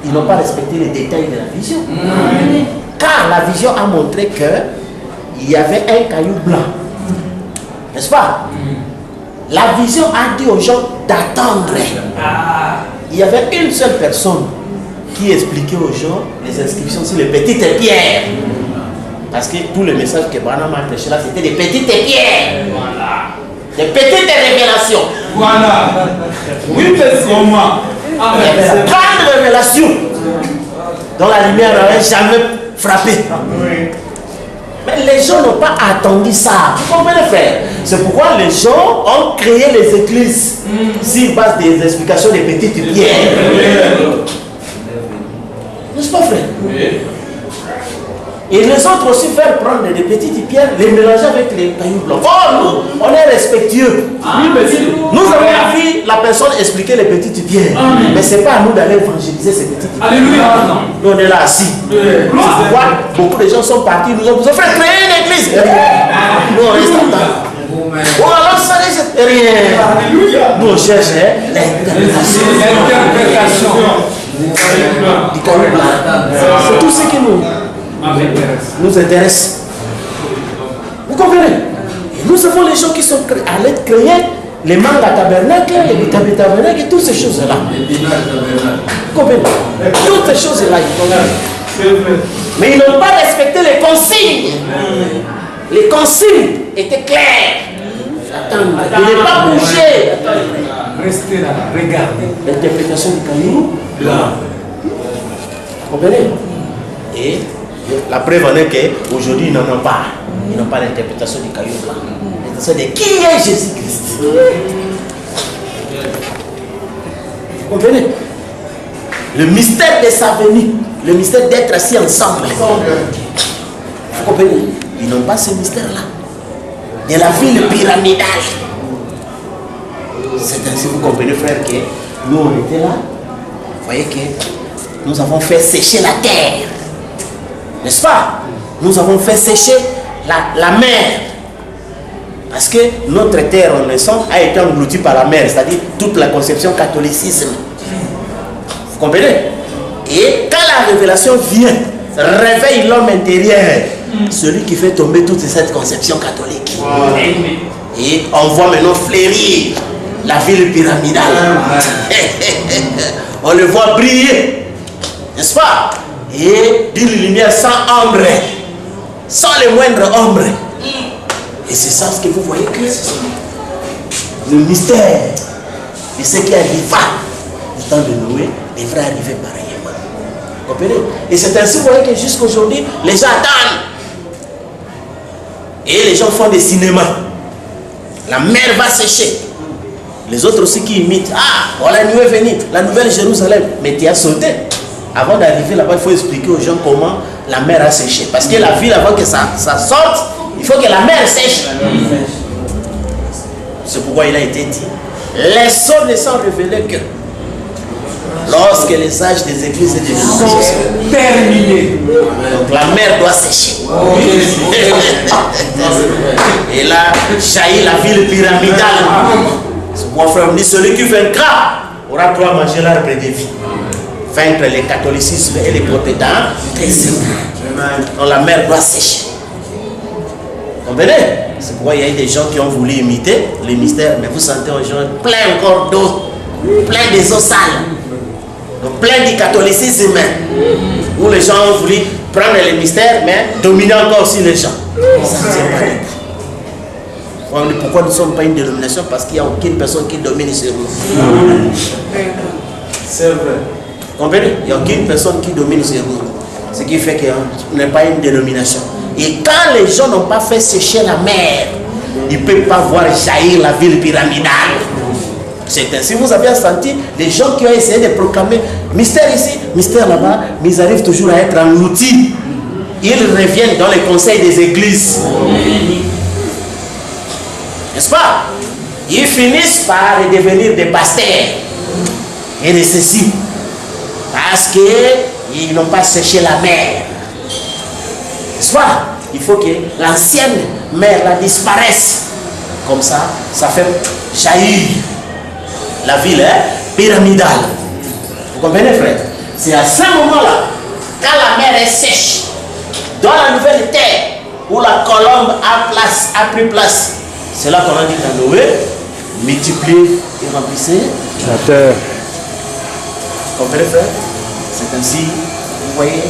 Ils n'ont pas respecté les détails de la vision. Car la vision a montré qu'il y avait un caillou blanc. N'est-ce pas? La vision a dit aux gens d'attendre. Il y avait une seule personne qui expliquait aux gens les inscriptions sur les petites pierres. Parce que tous les messages que Branham a prêché là, c'était des petites pierres. Voilà. Des petites révélations. Voilà. Oui, mais comment? Il y avait la grande révélation dont la lumière n'avait jamais frappé. Mais les gens n'ont pas attendu ça. Vous comprenez, frère? C'est pourquoi les gens ont créé les églises sur base des explications des petites pierres. N'est-ce pas, frère? Et les autres aussi faire prendre des petites pierres, les mélanger avec les cailloux blancs. Oh, nous, on est respectueux. Nous avons vu la personne expliquer les petites pierres. Mais ce n'est pas à nous d'aller évangéliser ces petites pierres. Nous, on est là assis. Pourquoi beaucoup de gens sont partis, nous ont fait créer une église. Nous, on reste en temps. Oh, alors ça n'est rien. Nous, on cherche l'interprétation. C'est tout ce qui nous intéresse. Vous comprenez? Et nous avons les gens qui sont allés créer les mangas tabernacles, les bitabi tabernacles et toutes ces choses-là. Vous comprenez? Toutes ces choses-là. Mais ils n'ont pas respecté les consignes. Les consignes étaient claires. Attends, ne pas bouger. Restez là, regardez. L'interprétation du caillou blanc. Vous comprenez? Et la preuve en est qu'aujourd'hui, ils n'en ont pas. Ils n'ont pas l'interprétation du caillou blanc. L'interprétation de qui est Jésus-Christ. Vous comprenez? Le mystère de sa venue, le mystère d'être assis ensemble. Vous comprenez? Ils n'ont pas ce mystère-là. De la ville pyramidale. C'est ainsi que vous comprenez, frère, que nous, on était là. Vous voyez que nous avons fait sécher la terre. N'est-ce pas? Nous avons fait sécher la mer. Parce que notre terre en naissant a été engloutie par la mer, c'est-à-dire toute la conception catholicisme. Vous comprenez? Et quand la révélation vient, réveille l'homme intérieur, celui qui fait tomber toute cette conception catholique. Et on voit maintenant fleurir la ville pyramidale. On le voit briller. N'est-ce pas? Et d'une lumière sans ombre, sans le moindre ombre. Et c'est ça ce que vous voyez que le mystère Et ce qui arriva au temps de Noé devrait arriver pareillement. Vous comprenez? Et c'est ainsi, vous voyez que jusqu'aujourd'hui, les gens attendent. Et les gens font des cinémas. La mer va sécher. Les autres aussi qui imitent. Ah, voilà la nuit est venue, la nouvelle Jérusalem. Mais tu as sauté. Avant d'arriver là-bas, il faut expliquer aux gens comment la mer a séché. Parce que la ville, avant que ça sorte, il faut que la mer sèche. C'est pourquoi il a été dit. Les sceaux ne sont révélés que lorsque les âges des églises et des sont terminés. Donc la mer doit sécher. Et là, jaillit la ville pyramidale. Mon frère me dit, celui qui vaincra aura droit à manger l'arbre de vie. Vaincre les catholicismes et les protestants. Donc la mer doit sécher. Vous comprenez? C'est pourquoi il y a eu des gens qui ont voulu imiter les mystères, mais vous sentez aux gens plein encore d'eau, plein des eaux sales, donc plein du catholicisme, où les gens ont voulu prendre les mystères, mais dominer encore aussi les gens. Ça ne tient pas debout. Pourquoi nous ne sommes pas une dénomination? Parce qu'il n'y a aucune personne qui domine sur nous. C'est vrai. Vous comprenez? Il n'y a aucune personne qui domine sur nous. Ce qui fait qu'on n'est pas une dénomination. Et quand les gens n'ont pas fait sécher la mer, ils ne peuvent pas voir jaillir la ville pyramidale. C'est ainsi, vous avez senti les gens qui ont essayé de proclamer mystère ici, mystère là-bas, mais ils arrivent toujours à être engloutis. Ils reviennent dans les conseils des églises. N'est-ce pas? Ils finissent par devenir des pasteurs et de ceci. Parce qu'ils n'ont pas séché la mer. N'est-ce pas? Il faut que l'ancienne mer la disparaisse. Comme ça, ça fait jaillir la ville pyramidale. Vous comprenez, frère? C'est à ce moment-là, quand la mer est sèche, dans la nouvelle terre, où la colombe a pris place, c'est là qu'on a dit à Noé, multipliez et remplissez la terre. Vous comprenez, frère? C'est ainsi, vous voyez,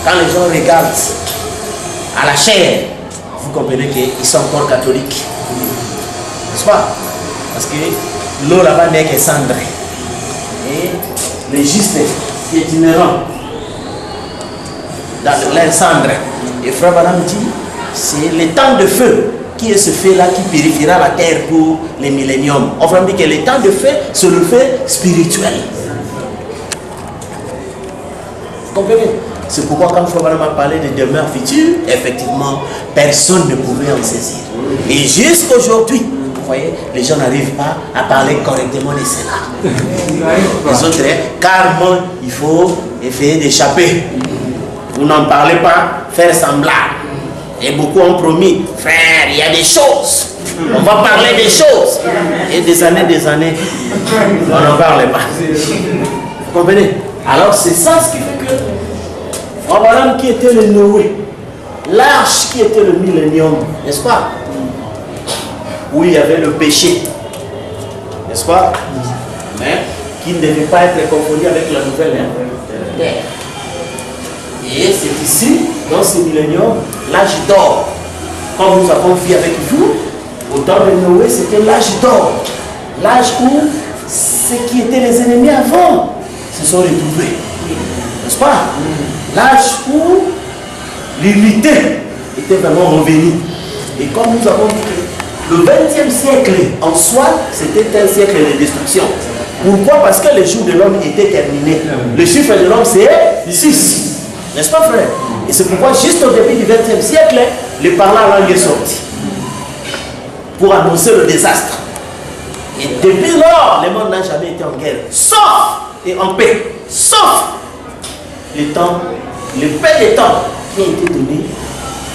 quand les gens regardent à la chair, vous comprenez qu'ils sont encore catholiques. N'est-ce pas? Parce que l'eau là-bas n'est que cendre. Et les justes qui est inhérent dans l'air cendre. Et frère Madame dit, c'est le temps de feu qui est ce feu-là qui purifiera la terre pour les milléniums. On va me dire que le temps de feu, c'est le feu spirituel. Vous comprenez? C'est pourquoi quand Frère Madame a parlé de demeure future, effectivement, personne ne pouvait en saisir. Et jusqu'aujourd'hui, vous voyez, les gens n'arrivent pas à parler correctement de cela. Les autres, carrément, il faut essayer d'échapper. Vous n'en parlez pas, faire semblant. Et beaucoup ont promis, frère, il y a des choses. On va parler des choses. Et des années, on n'en parle pas. Vous comprenez? Alors c'est ça ce qui fait que Abraham qui était le Noé, l'arche qui était le millénium, n'est-ce pas? Où il y avait le péché, n'est-ce pas? Mais qui ne devait pas être confondu avec la nouvelle terre. Et c'est ici, dans ce millénium, l'âge d'or. Comme nous avons vu avec vous, au temps de Noé, c'était l'âge d'or. L'âge où ceux qui étaient les ennemis avant se sont retrouvés. N'est-ce pas? L'âge où l'unité était vraiment revenue. Et comme nous avons dit, le 20e siècle en soi, c'était un siècle de destruction. Pourquoi? Parce que le jour de l'homme était terminé. Le chiffre de l'homme, c'est 6. N'est-ce pas, frère? Et c'est pourquoi, juste au début du 20e siècle, le parlant langue est sorti pour annoncer le désastre. Et depuis lors, le monde n'a jamais été en guerre, sauf et en paix, sauf le temps, le peu de temps qui a été donné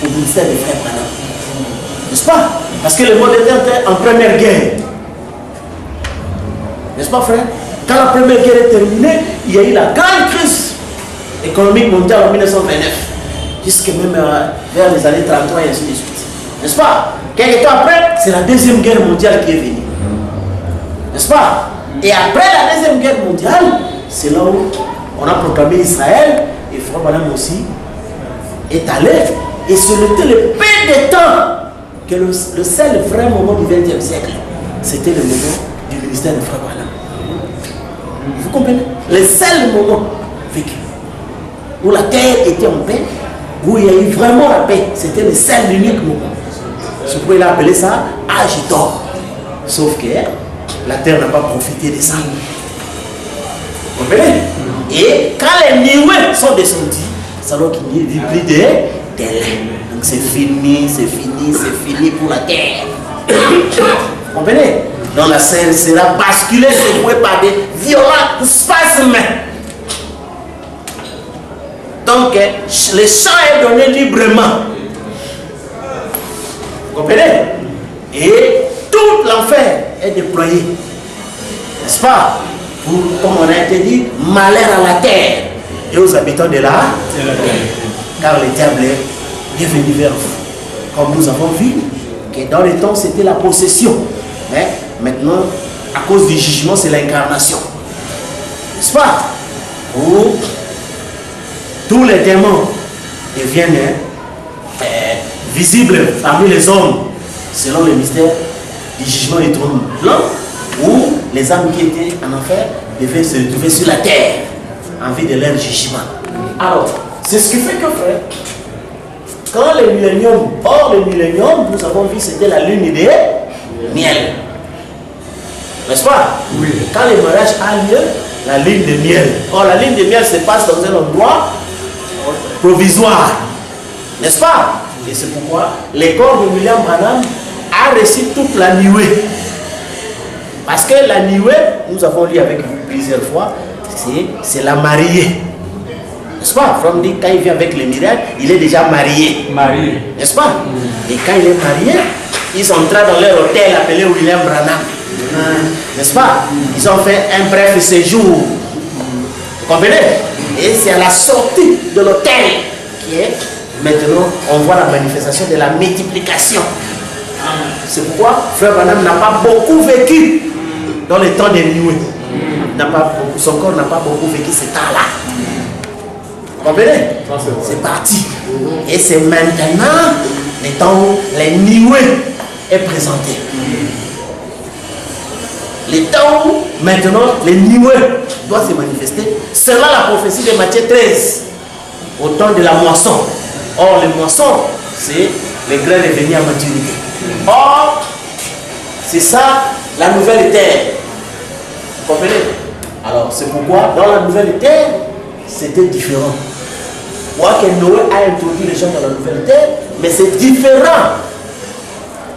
au ministère des frères Branham. N'est-ce pas? Parce que le monde était en première guerre. N'est-ce pas, frère? Quand la première guerre est terminée, il y a eu la grande crise économique mondiale en 1929, jusqu'à même vers les années 33 et ainsi de suite. N'est-ce pas? Quelques temps après, c'est la deuxième guerre mondiale qui est venue. N'est-ce pas? Et après la deuxième guerre mondiale, c'est là où on a proclamé Israël, et Frère Branham aussi est allé. Et c'était le peu de temps que le seul vrai moment du 20e siècle, c'était le moment du ministère de Frère Branham. Vous comprenez? Le seul moment vécu où la terre était en paix, où il y a eu vraiment la paix, c'était le seul unique moment. Je pourrais l'appeler ça âge d'or. Sauf que la terre n'a pas profité de ça. Vous comprenez? Et quand les nuées sont descendues, ça doit qu'il n'y ait plus de lait. Donc c'est fini, c'est fini, c'est fini pour la terre. Vous comprenez? Donc la scène sera basculée, secouée par des violents spasmes. Donc le champ est donné librement. Vous comprenez? Et tout l'enfer est déployé. N'est-ce pas? Pour, comme on a été dit, malheur à la terre et aux habitants de la terre. Car le diable est venu vers vous. Comme nous avons vu que dans les temps c'était la possession. Mais maintenant, à cause du jugement, c'est l'incarnation. N'est-ce pas? Où tous les démons deviennent visibles parmi les hommes, selon le mystère du jugement du trône blanc, où les âmes qui étaient en enfer devaient se retrouver sur la terre en vue de leur jugement. Alors, c'est ce qui fait que, frère, quand le millénium, hors le millénium, nous avons vu c'était la lune des miel. N'est-ce pas? Oui. Quand le mariage a lieu, la lune de miel. Or, la lune de miel se passe dans un endroit provisoire. N'est-ce pas? Et c'est pourquoi le corps de William Branham a reçu toute la nuée. Parce que la nuée, nous avons lu avec vous plusieurs fois, c'est la mariée. N'est-ce pas? From dit, quand il vient avec le miracle, il est déjà marié. Marié. N'est-ce pas? Et quand il est marié, ils sont entrés dans leur hôtel appelé William Branham. N'est-ce pas? Ils ont fait un bref séjour. Vous comprenez? Et c'est à la sortie de l'hôtel qui est maintenant, on voit la manifestation de la multiplication. C'est pourquoi Frère Branham n'a pas beaucoup vécu dans les temps des nuées. Son corps n'a pas beaucoup vécu ce temps-là. Vous comprenez? C'est parti. Et c'est maintenant les temps où les nuées est présenté. Les temps où maintenant les nuées doivent se manifester selon la prophétie de Matthieu 13 au temps de la moisson. Or les moissons, c'est les grains devenus à maturité. Or, c'est ça la nouvelle terre. Vous comprenez? Alors c'est pourquoi dans la nouvelle terre, c'était différent. Moi que Noé a introduit les gens dans la nouvelle terre, mais c'est différent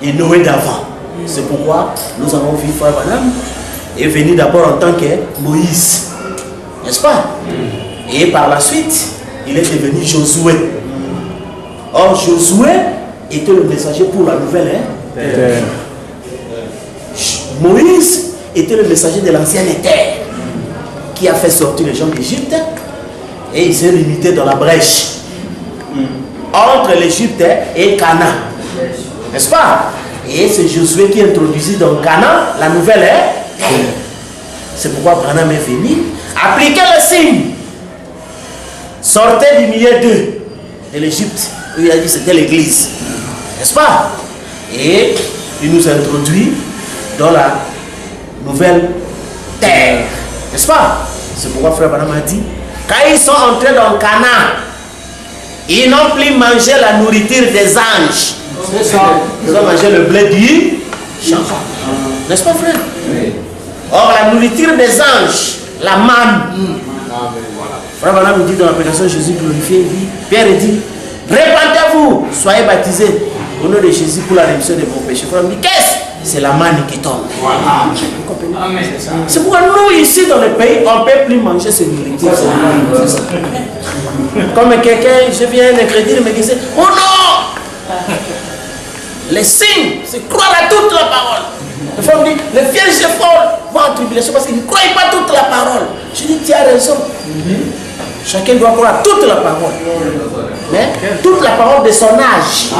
de Noé d'avant. C'est pourquoi nous avons vu Frère Branham est venu d'abord en tant que Moïse. N'est-ce pas? Et par la suite, il est devenu Josué. Or Josué était le messager pour la nouvelle terre. Moïse était le messager de l'ancienne terre qui a fait sortir les gens d'Égypte et il s'est limité dans la brèche entre l'Égypte et Canaan. N'est-ce pas? Et c'est Josué qui introduisit dans Canaan la nouvelle terre. C'est pourquoi Branham est venu appliquer le signe. Sortez du milieu d'eux, de l'Égypte. Il a dit c'était l'église. N'est-ce pas? Et il nous introduit dans la nouvelle terre. N'est-ce pas? C'est pourquoi Frère Branham a dit, quand ils sont entrés dans Canaan, ils n'ont plus mangé la nourriture des anges. Ils ont mangé le blé du champ. N'est-ce pas, frère? Oui. Or, la nourriture des anges, la manne. Frère Branham nous dit dans la prédication Jésus glorifié, Pierre dit, répandez-vous, soyez baptisés au nom de Jésus pour la rémission de vos péchés. Frère me dit, qu'est-ce? C'est la manne qui tombe. Voilà. C'est pourquoi nous, ici dans le pays, on ne peut plus manger cette nourriture. Comme quelqu'un, je viens un crédit, il me disait, oh non! Les signes, c'est croire à toute la parole. La femme dit, les vierges folles vont en tribulation parce qu'ils ne croient pas toute la parole. Je dis, tu as raison. Chacun doit croire toute la parole. Mais toute la parole de son âge.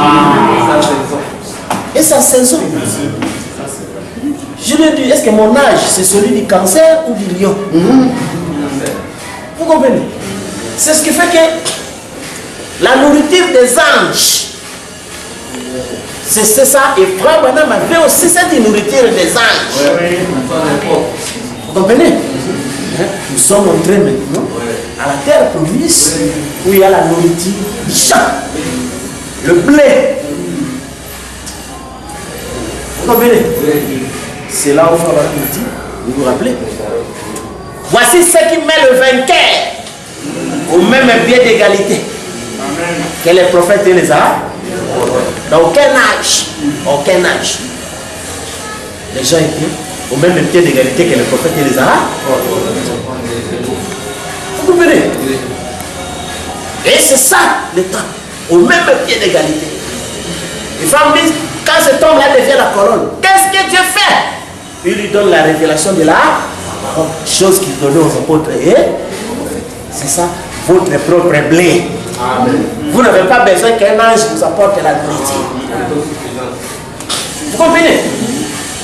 Et sa saison. Je lui ai dit, est-ce que mon âge, c'est celui du cancer ou du lion? Vous comprenez? C'est ce qui fait que la nourriture des anges, C'est ça. Et frère Branham avait aussi cette nourriture des anges. Vous comprenez? Nous sommes entrés maintenant à la terre promise où il y a la nourriture du champ, le blé. Vous comprenez? C'est là où Frère Branham dit, vous vous rappelez? Voici ce qui met le vainqueur au même pied d'égalité que les prophètes et les arabes. Dans aucun âge, les gens étaient au même pied d'égalité que les prophètes et les arabes. Vous comprenez? Et c'est ça le temps, au même pied d'égalité. Les femmes disent, quand cet homme-là devient la colonne, qu'est-ce que Dieu fait? Il lui donne la révélation de la chose qu'il donnait aux apôtres. Et c'est ça, votre propre blé. Amen. Vous n'avez pas besoin qu'un ange vous apporte la nourriture. Vous comprenez?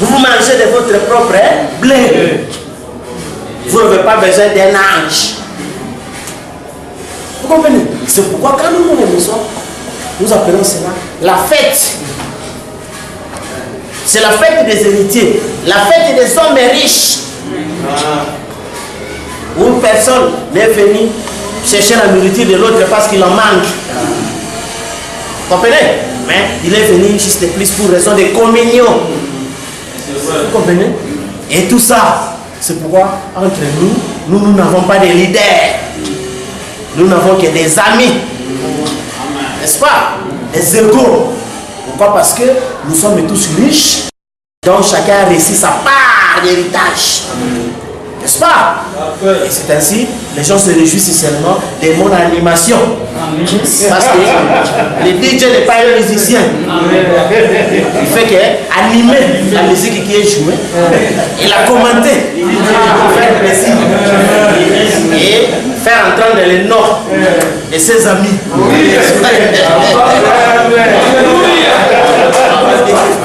Vous mangez de votre propre blé. Vous n'avez pas besoin d'un ange. Vous comprenez? C'est pourquoi quand nous nous réunissons, nous appelons cela la fête. C'est la fête des héritiers, la fête des hommes riches. Où une personne n'est venue chercher la nourriture de l'autre parce qu'il en manque. Vous comprenez? Mais il est venu juste plus pour raison de communion. Vous comprenez? Et tout ça, c'est pourquoi entre nous n'avons pas de leaders. Nous n'avons que des amis. N'est-ce pas? Des égaux. Pourquoi? Parce que nous sommes tous riches. Donc chacun a réussi sa part d'héritage. N'est-ce pas? Et c'est ainsi, les gens se réjouissent seulement de mon animation. Parce que le DJ n'est pas un musicien. Il fait qu'animer la musique qui est jouée et la commenter. Faire plaisir. Et faire entendre les noms de ses amis.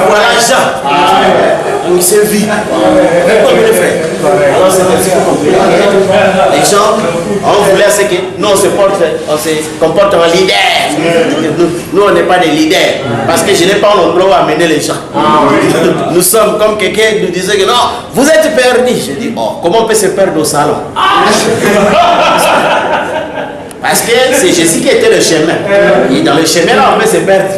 Voilà Jean. Il se vit. Vous comprenez, frère? Les gens, on voulait ce que nous on se comporte en leader. Nous on n'est pas des leaders. Parce que je n'ai pas l'endroit où amener les gens. Nous sommes comme quelqu'un nous disait que non, vous êtes perdu. Je dis, oh, comment on peut se perdre au salon? Parce que c'est Jésus qui était le chemin. Et dans le chemin là on peut se perdre.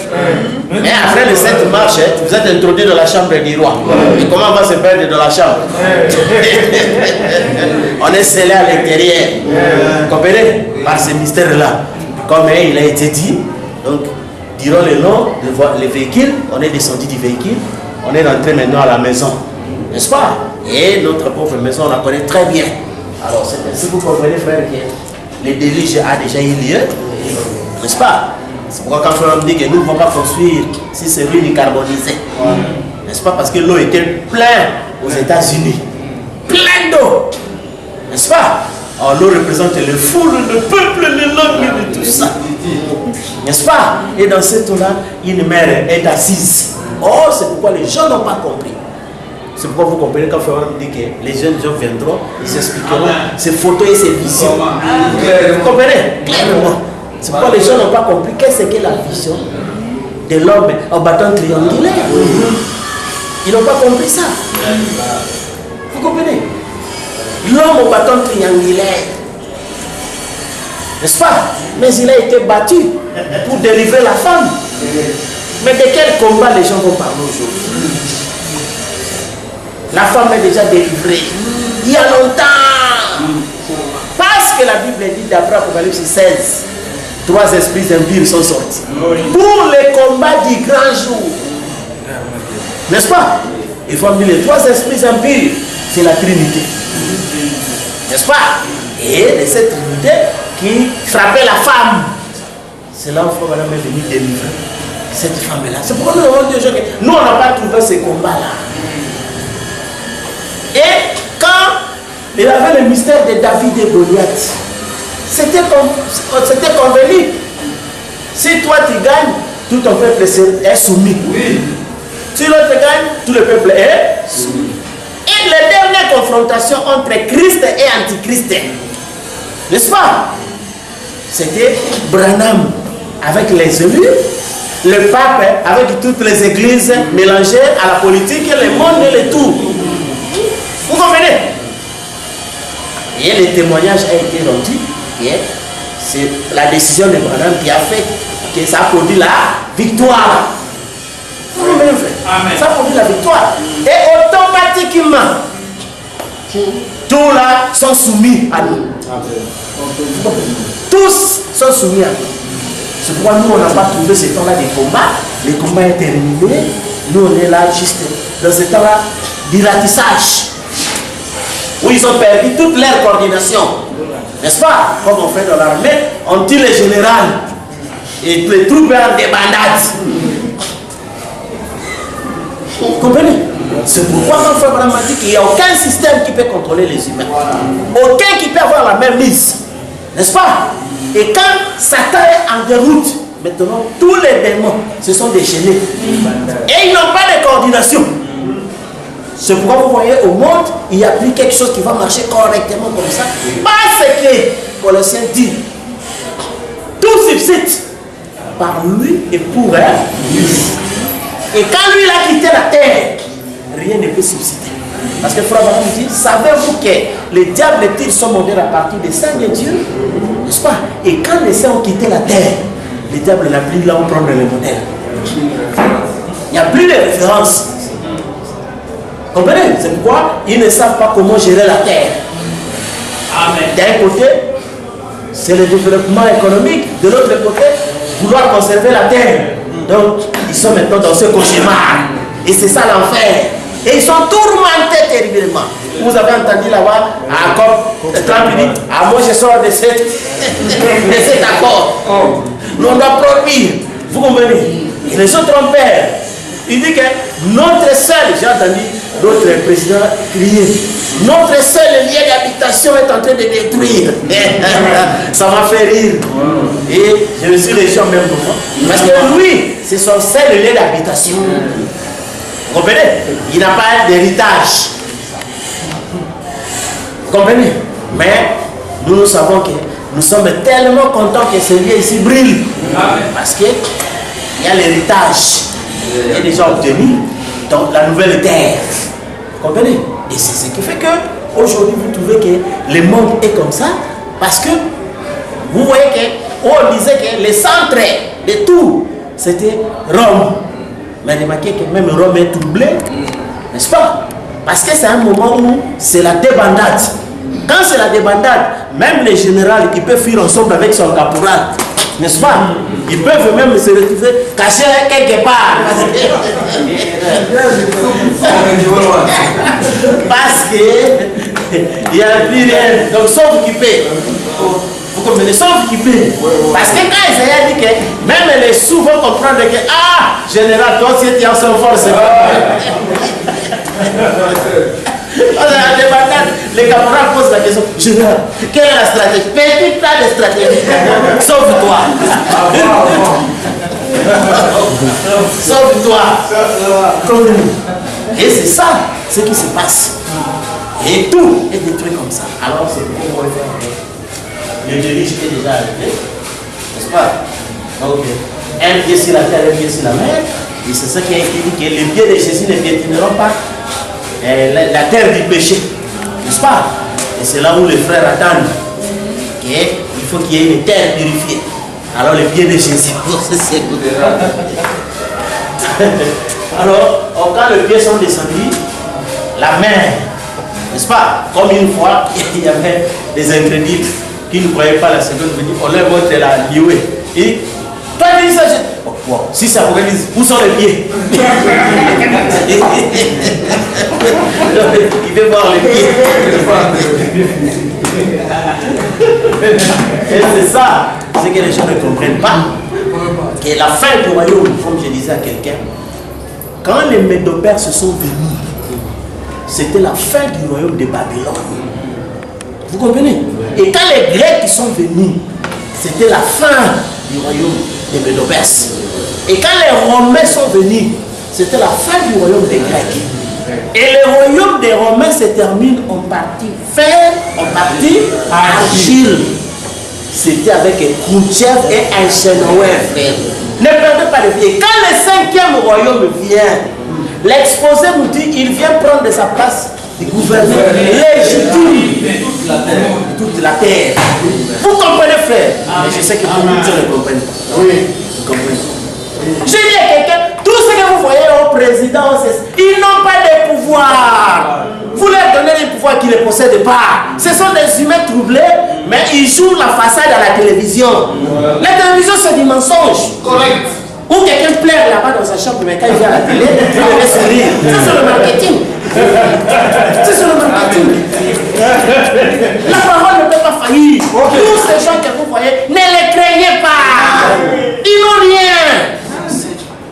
Mais après les 7 marches, vous êtes introduit dans la chambre du roi. Et comment on va se perdre dans la chambre? On est scellé à l'intérieur. Vous comprenez? Par ce mystère-là. Comme il a été dit, donc, dirons le nom, le véhicule, on est descendu du véhicule, on est rentré maintenant à la maison. N'est-ce pas? Et notre pauvre maison, on la connaît très bien. Alors, c'est ainsi que vous comprenez, frère, que le déluge a déjà eu lieu. N'est-ce pas? C'est pourquoi quand on dit que nous ne pouvons pas construire si c'est ruine carbonisée. N'est-ce pas? Parce que l'eau était pleine aux États-Unis. Plein d'eau. N'est-ce pas? Alors l'eau représente le foule, le peuple, les langues et tout ça. N'est-ce pas? Et dans cette eau-là, une mère est assise. Oh, c'est pourquoi les gens n'ont pas compris. C'est pourquoi vous comprenez quand Frère dit que les jeunes gens viendront, ils expliqueront ces photos et ces visions. Vous comprenez? Clairement. C'est pourquoi les gens n'ont pas compris qu'est-ce qu'est la vision de l'homme en bâton triangulaire. Ils n'ont pas compris ça. Vous comprenez? L'homme au bâton triangulaire. N'est-ce pas? Mais il a été battu pour délivrer la femme. Mais de quel combat les gens vont parler aujourd'hui? La femme est déjà délivrée. Il y a longtemps. Parce que la Bible dit d'après Apocalypse 16, 3 esprits impurs sont sortis. Pour le combat du grand jour. N'est-ce pas? Il faut dire les 3 esprits impurs, c'est la Trinité. N'est-ce pas? Et de cette Trinité qui frappait la femme. C'est là où Frère Branham est venu délivrer cette femme-là. C'est pourquoi nous avons dit aux gens que nous, on n'a pas trouvé ce combat-là. Et quand il avait le mystère de David et Goliath, c'était convenu. Si toi tu gagnes, tout ton peuple est soumis. Oui. Si l'autre gagne, tout le peuple est soumis. Et la dernière confrontation entre Christ et Antichrist, n'est-ce pas? C'était Branham avec les élus le pape avec toutes les églises mélangées à la politique, le monde et le tout. Vous comprenez? Et le témoignage a été rendu. C'est la décision de Branham qui a fait que ça a produit la victoire. Vous comprenez, frère? Ça a produit la victoire. Et automatiquement, tous là sont soumis à nous. Tous sont soumis à nous. C'est pourquoi nous, on n'a pas trouvé ce temps-là des combats. Les combats est terminé. Nous, on est là juste dans ce temps-là d'irratissage. Où ils ont perdu toute leur coordination. N'est-ce pas? Comme on fait dans l'armée, on tue les généraux. Et les troupes en débandade. Vous comprenez? C'est pourquoi mon frère Branham m'a dit qu'il n'y a aucun système qui peut contrôler les humains. Aucun qui peut avoir la même mise. N'est-ce pas? Et quand Satan est en déroute, maintenant tous les démons se sont déchaînés. Et ils n'ont pas de coordination. C'est pourquoi vous voyez au monde, il n'y a plus quelque chose qui va marcher correctement comme ça. Parce que Colossiens dit, tout subsiste par lui et pour elle. Et quand lui il a quitté la terre, rien ne peut subsister. Parce que Frère Branham dit, savez-vous que les diables et ils sont montés à partir des saints de Dieu? N'est-ce pas? Et quand les saints ont quitté la terre, les diables n'ont plus là où prendre le modèle. Il n'y a plus de référence. Comprenez? C'est pourquoi ils ne savent pas comment gérer la terre. D'un côté, c'est le développement économique. De l'autre côté, vouloir conserver la terre. Donc, ils sont maintenant dans ce cauchemar. Et c'est ça l'enfer. Et ils sont tourmentés terriblement. Vous avez entendu là-bas, à Trump dit, ah moi je sors de cet accord. Nous on doit produire. Vous comprenez? Et les autres ont peur. Il dit que notre seul, j'ai entendu d'autres présidents crier, notre seul lien d'habitation est en train de détruire. Ça m'a fait rire. Et je me suis léger en même moment. Parce que lui, c'est son seul lien d'habitation. Vous comprenez? Il n'a pas d'héritage. Vous comprenez? Mais nous savons que nous sommes tellement contents que ce lien ici brille. Parce qu'il y a l'héritage qui est déjà obtenu dans la nouvelle terre. Vous comprenez? Et c'est ce qui fait que aujourd'hui vous trouvez que le monde est comme ça. Parce que vous voyez qu'on disait que le centre de tout, c'était Rome. Mais remarquez que même Rome est troublé, n'est-ce pas? Parce que c'est un moment où c'est la débandade. Quand c'est la débandade, même les généraux qui peuvent fuir ensemble avec son caporal, n'est-ce pas? Ils peuvent même se retrouver cachés quelque part. Parce que il n'y a plus rien. Donc, sauf occupés. Vous comprenez? Sauf occupés. Parce que quand Isaïe dit que même les sous vont comprendre que, ah, général, toi aussi tu es en son force. Les camarades posent la question, général, quelle est la stratégie? Petit plan de stratégie. Sauve-toi. Sauve-toi. Et c'est ça ce qui se passe. Et tout est détruit comme ça. Alors c'est pourquoi on va faire. Le dirige est déjà arrivé. N'est-ce pas? Donc, un pied sur la terre, un pied sur la mer. Et c'est ça qui a été dit que les pieds de Jésus ne piétineront pas la terre du péché. N'est-ce pas? Et c'est là où les frères attendent qu'il faut qu'il y ait une terre purifiée. Alors les pieds de Jésus. Alors, quand les pieds sont descendus, la mer, n'est-ce pas? Comme une fois, il y avait des incrédules qui ne croyaient pas la seconde venue, on leur montre la liouée. Et toi, tu dis ça, wow. Si ça organise, où sont les pieds? Il veut voir les pieds. Et c'est ça, c'est que les gens ne comprennent pas. Que la fin du royaume, comme je disais à quelqu'un, quand les Médo-Perses sont venus, c'était la fin du royaume de Babylone. Vous comprenez? Et quand les Grecs sont venus, c'était la fin du royaume des Médo-Perses. Et quand les Romains sont venus, c'était la fin du royaume des Grecs. Et le royaume des Romains se termine en partie fer, en partie argile. C'était avec Khrouchtchev et Eisenhower. Ne perdez pas de vie. Quand le 5e royaume vient, l'exposé nous dit il vient prendre de sa place du gouverneur légitime de toute la terre. Vous comprenez, frère? Mais je sais que beaucoup de gens ne comprennent pas. Oui, vous comprenez. Je dis à quelqu'un, tout ce que vous voyez au président, ils n'ont pas de pouvoir. Vous leur donnez des pouvoirs qu'ils ne possèdent pas. Ce sont des humains troublés, mais ils jouent la façade à la télévision. La télévision, c'est du mensonge. Correct. Ou quelqu'un pleure là-bas dans sa chambre, mais quand il vient à la télé, il va sourire. Ça, c'est le marketing. Ça, c'est le marketing. La parole ne peut pas faillir. Tous ces gens que vous voyez, ne les craignez pas. Ils n'ont rien.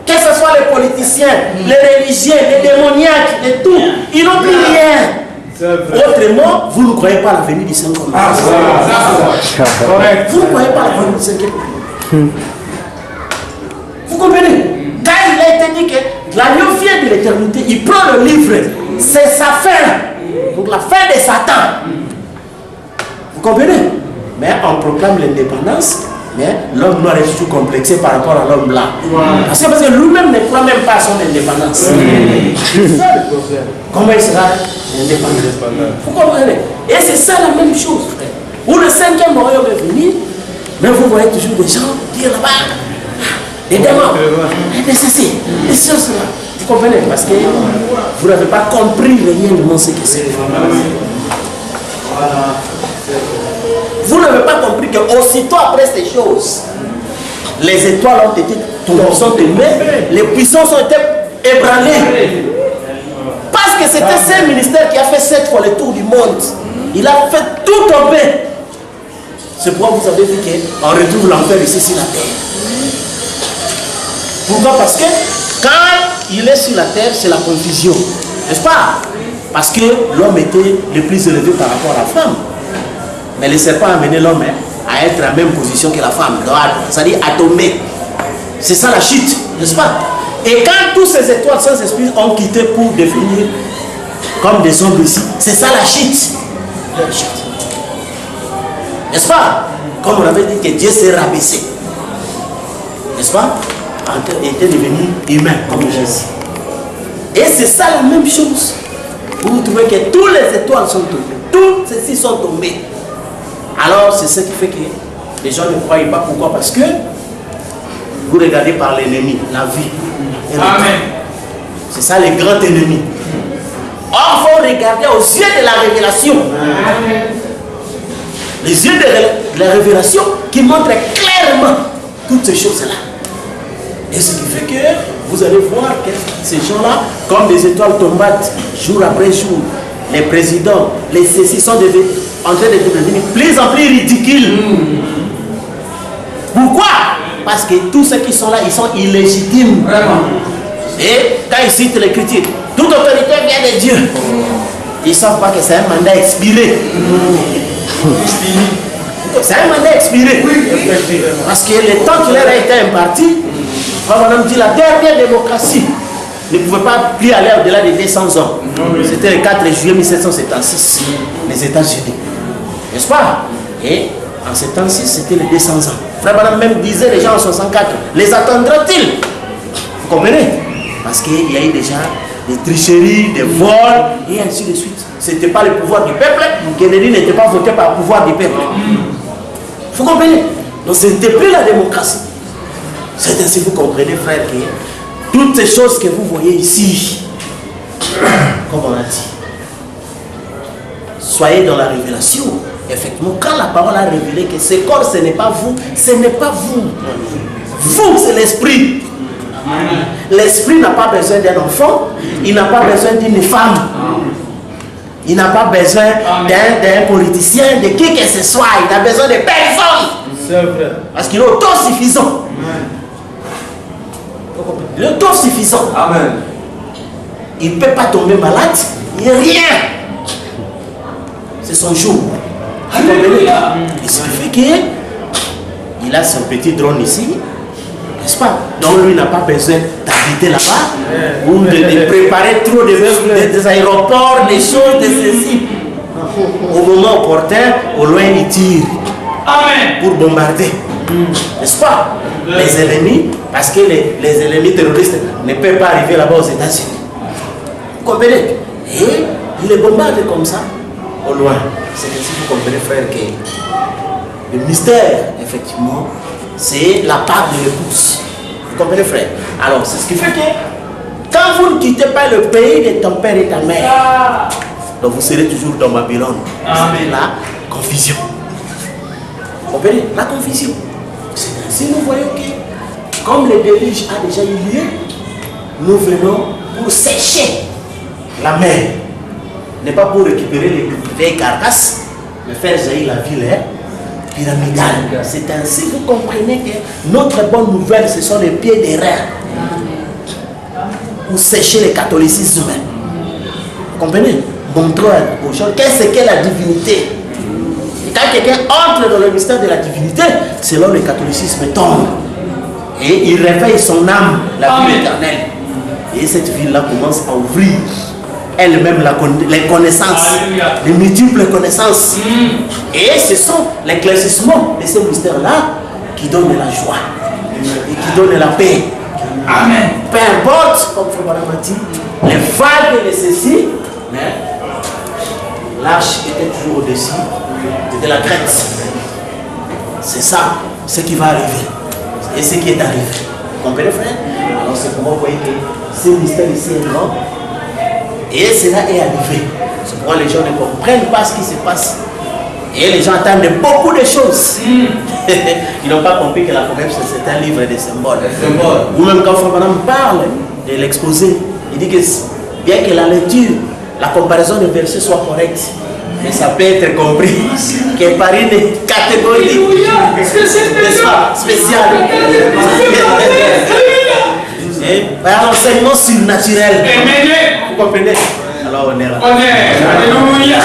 Que ce soit les politiciens, les religieux, les démoniaques, et tout, ils n'ont plus rien. Autrement, vous ne croyez pas à la venue du Saint-Homme. Vous ne croyez pas à la venue du Saint-Homme. Vous comprenez? Quand il a été dit que l'agneau vient de l'éternité, il prend le livre, c'est sa fin. Donc la fin de Satan. Vous comprenez? Mais on proclame l'indépendance. Mais l'homme noir est toujours complexé par rapport à l'homme blanc. Parce que lui-même ne croit même pas à son indépendance. C'est ça le problème. Comment il sera indépendant? Vous comprenez? Et c'est ça la même chose, frère. Où le 5e royaume est venu, mais vous voyez toujours des gens dire là-bas, des démons, des ceci, des choses là. Vous comprenez? Parce que vous n'avez pas compris réellement ce que c'est. Voilà. Vous n'avez pas compris qu'aussitôt après ces choses, les étoiles ont été tombées, les puissances ont été ébranlées. Parce que c'était ce ministère qui a fait 7 fois le tour du monde. Il a fait tout tomber. C'est pourquoi vous avez vu qu'on retrouve l'enfer ici sur la terre. Pourquoi? Parce que quand il est sur la terre, c'est la confusion. N'est-ce pas? Parce que l'homme était le plus élevé par rapport à la femme. Mais le serpent a amené l'homme à être à la même position que la femme, c'est-à-dire à tomber. C'est ça la chute, n'est-ce pas? Et quand tous ces étoiles sans esprit ont quitté pour devenir comme des ombres ici, c'est ça la chute. N'est-ce pas? Comme on avait dit que Dieu s'est rabaissé. N'est-ce pas? Il était devenu humain, comme Jésus. Et c'est ça la même chose. Vous trouvez que toutes les étoiles sont tombées. Toutes celles-ci sont tombées. Alors, c'est ce qui fait que les gens ne croient pas. Pourquoi? Parce que vous regardez par l'ennemi, la vie. Amen. C'est ça le grand ennemi. Or, il faut regarder aux yeux de la révélation. Amen. Les yeux de la révélation qui montrent clairement toutes ces choses-là. Et ce qui fait que vous allez voir que ces gens-là, comme des étoiles tombantes, jour après jour, les présidents, les ceci sont en train de devenir plus en plus ridicules. Pourquoi? Parce que tous ceux qui sont là, ils sont illégitimes. Vraiment. Et quand ils citent les critiques, toute autorité vient de Dieu. Ils ne savent pas que c'est un mandat expiré. C'est un mandat expiré. Parce que le temps qui leur a été imparti, madame dit la dernière démocratie ne pouvait pas plus aller au-delà de 200 ans. C'était le 4 juillet 1776, les États-Unis. N'est-ce pas? Et en 76, c'était les 200 ans. Frère Madame même disait, les gens en 64, les attendront-ils? Vous comprenez? Parce qu'il y a eu déjà des tricheries, des vols, et ainsi de suite. Ce n'était pas le pouvoir du peuple. Kennedy n'était pas voté par le pouvoir du peuple. Vous comprenez? Donc ce n'était plus la démocratie. C'est ainsi que vous comprenez, frère, que toutes ces choses que vous voyez ici, comme on a dit, soyez dans la révélation. Effectivement, quand la parole a révélé que ce corps, ce n'est pas vous, ce n'est pas vous. Vous, c'est l'esprit. L'esprit n'a pas besoin d'un enfant, il n'a pas besoin d'une femme. Il n'a pas besoin d'un politicien, de qui que ce soit. Il a besoin de personne. Parce qu'il est autosuffisant. Il est autosuffisant. Amen. Il ne peut pas tomber malade. Il n'y a rien. C'est son jour. Alléluia. Et ce qui fait qu'il a son petit drone ici. N'est-ce pas? Donc lui n'a pas besoin d'habiter là-bas ou de préparer trop des aéroports, des choses, des ceci. Au moment opportun, au loin il tire. Amen. Pour bombarder. N'est-ce pas? Les ennemis, parce que les ennemis terroristes ne peuvent pas arriver là-bas aux États-Unis. Vous comprenez? Et il les bombarde comme ça, au loin. C'est ainsi que vous comprenez, frère, que le mystère, effectivement, c'est la part de l'épouse. Vous comprenez, frère? Alors, c'est ce qui fait que quand vous ne quittez pas le pays de ton père et ta mère, donc vous serez toujours dans Babylone. C'est la confusion. Vous comprenez? La confusion. C'est ainsi que nous voyons que, comme le déluge a déjà eu lieu, nous venons pour sécher la mer. N'est pas pour récupérer les vieilles carcasses, mais faire jaillir la ville pyramidale. C'est ainsi que vous comprenez que notre bonne nouvelle, ce sont les pieds des reins. Pour sécher les catholicismes. Vous comprenez? Montrons aux gens qu'est-ce qu'est la divinité. Et quand quelqu'un entre dans le mystère de la divinité, c'est là où le catholicisme tombe. Et il réveille son âme, la vie éternelle. Et cette ville-là commence à ouvrir elle-même les connaissances, les multiples connaissances. Et ce sont l'éclaircissement de ces mystères-là qui donnent la joie et qui donnent la paix. Amen. Peu importe, comme Frère Branham a dit, les vagues de ceci, l'arche était toujours au-dessus de la crête. C'est ça, ce qui va arriver. Et ce qui est arrivé. Vous comprenez, frère? Alors c'est pourquoi vous voyez que ce mystère ici est grand. Et cela est arrivé. C'est pourquoi les gens ne comprennent pas ce qui se passe. Et les gens attendent beaucoup de choses. Ils n'ont pas compris que l'Apocalypse, c'est un livre de symboles. Ou même quand Frère Branham parle de l'exposé, il dit que bien que la lecture, la comparaison des versets soit correcte, mais ça peut être compris que par une catégorie spéciale. Par un enseignement surnaturel. Vous comprenez? Alors on est là. Alléluia.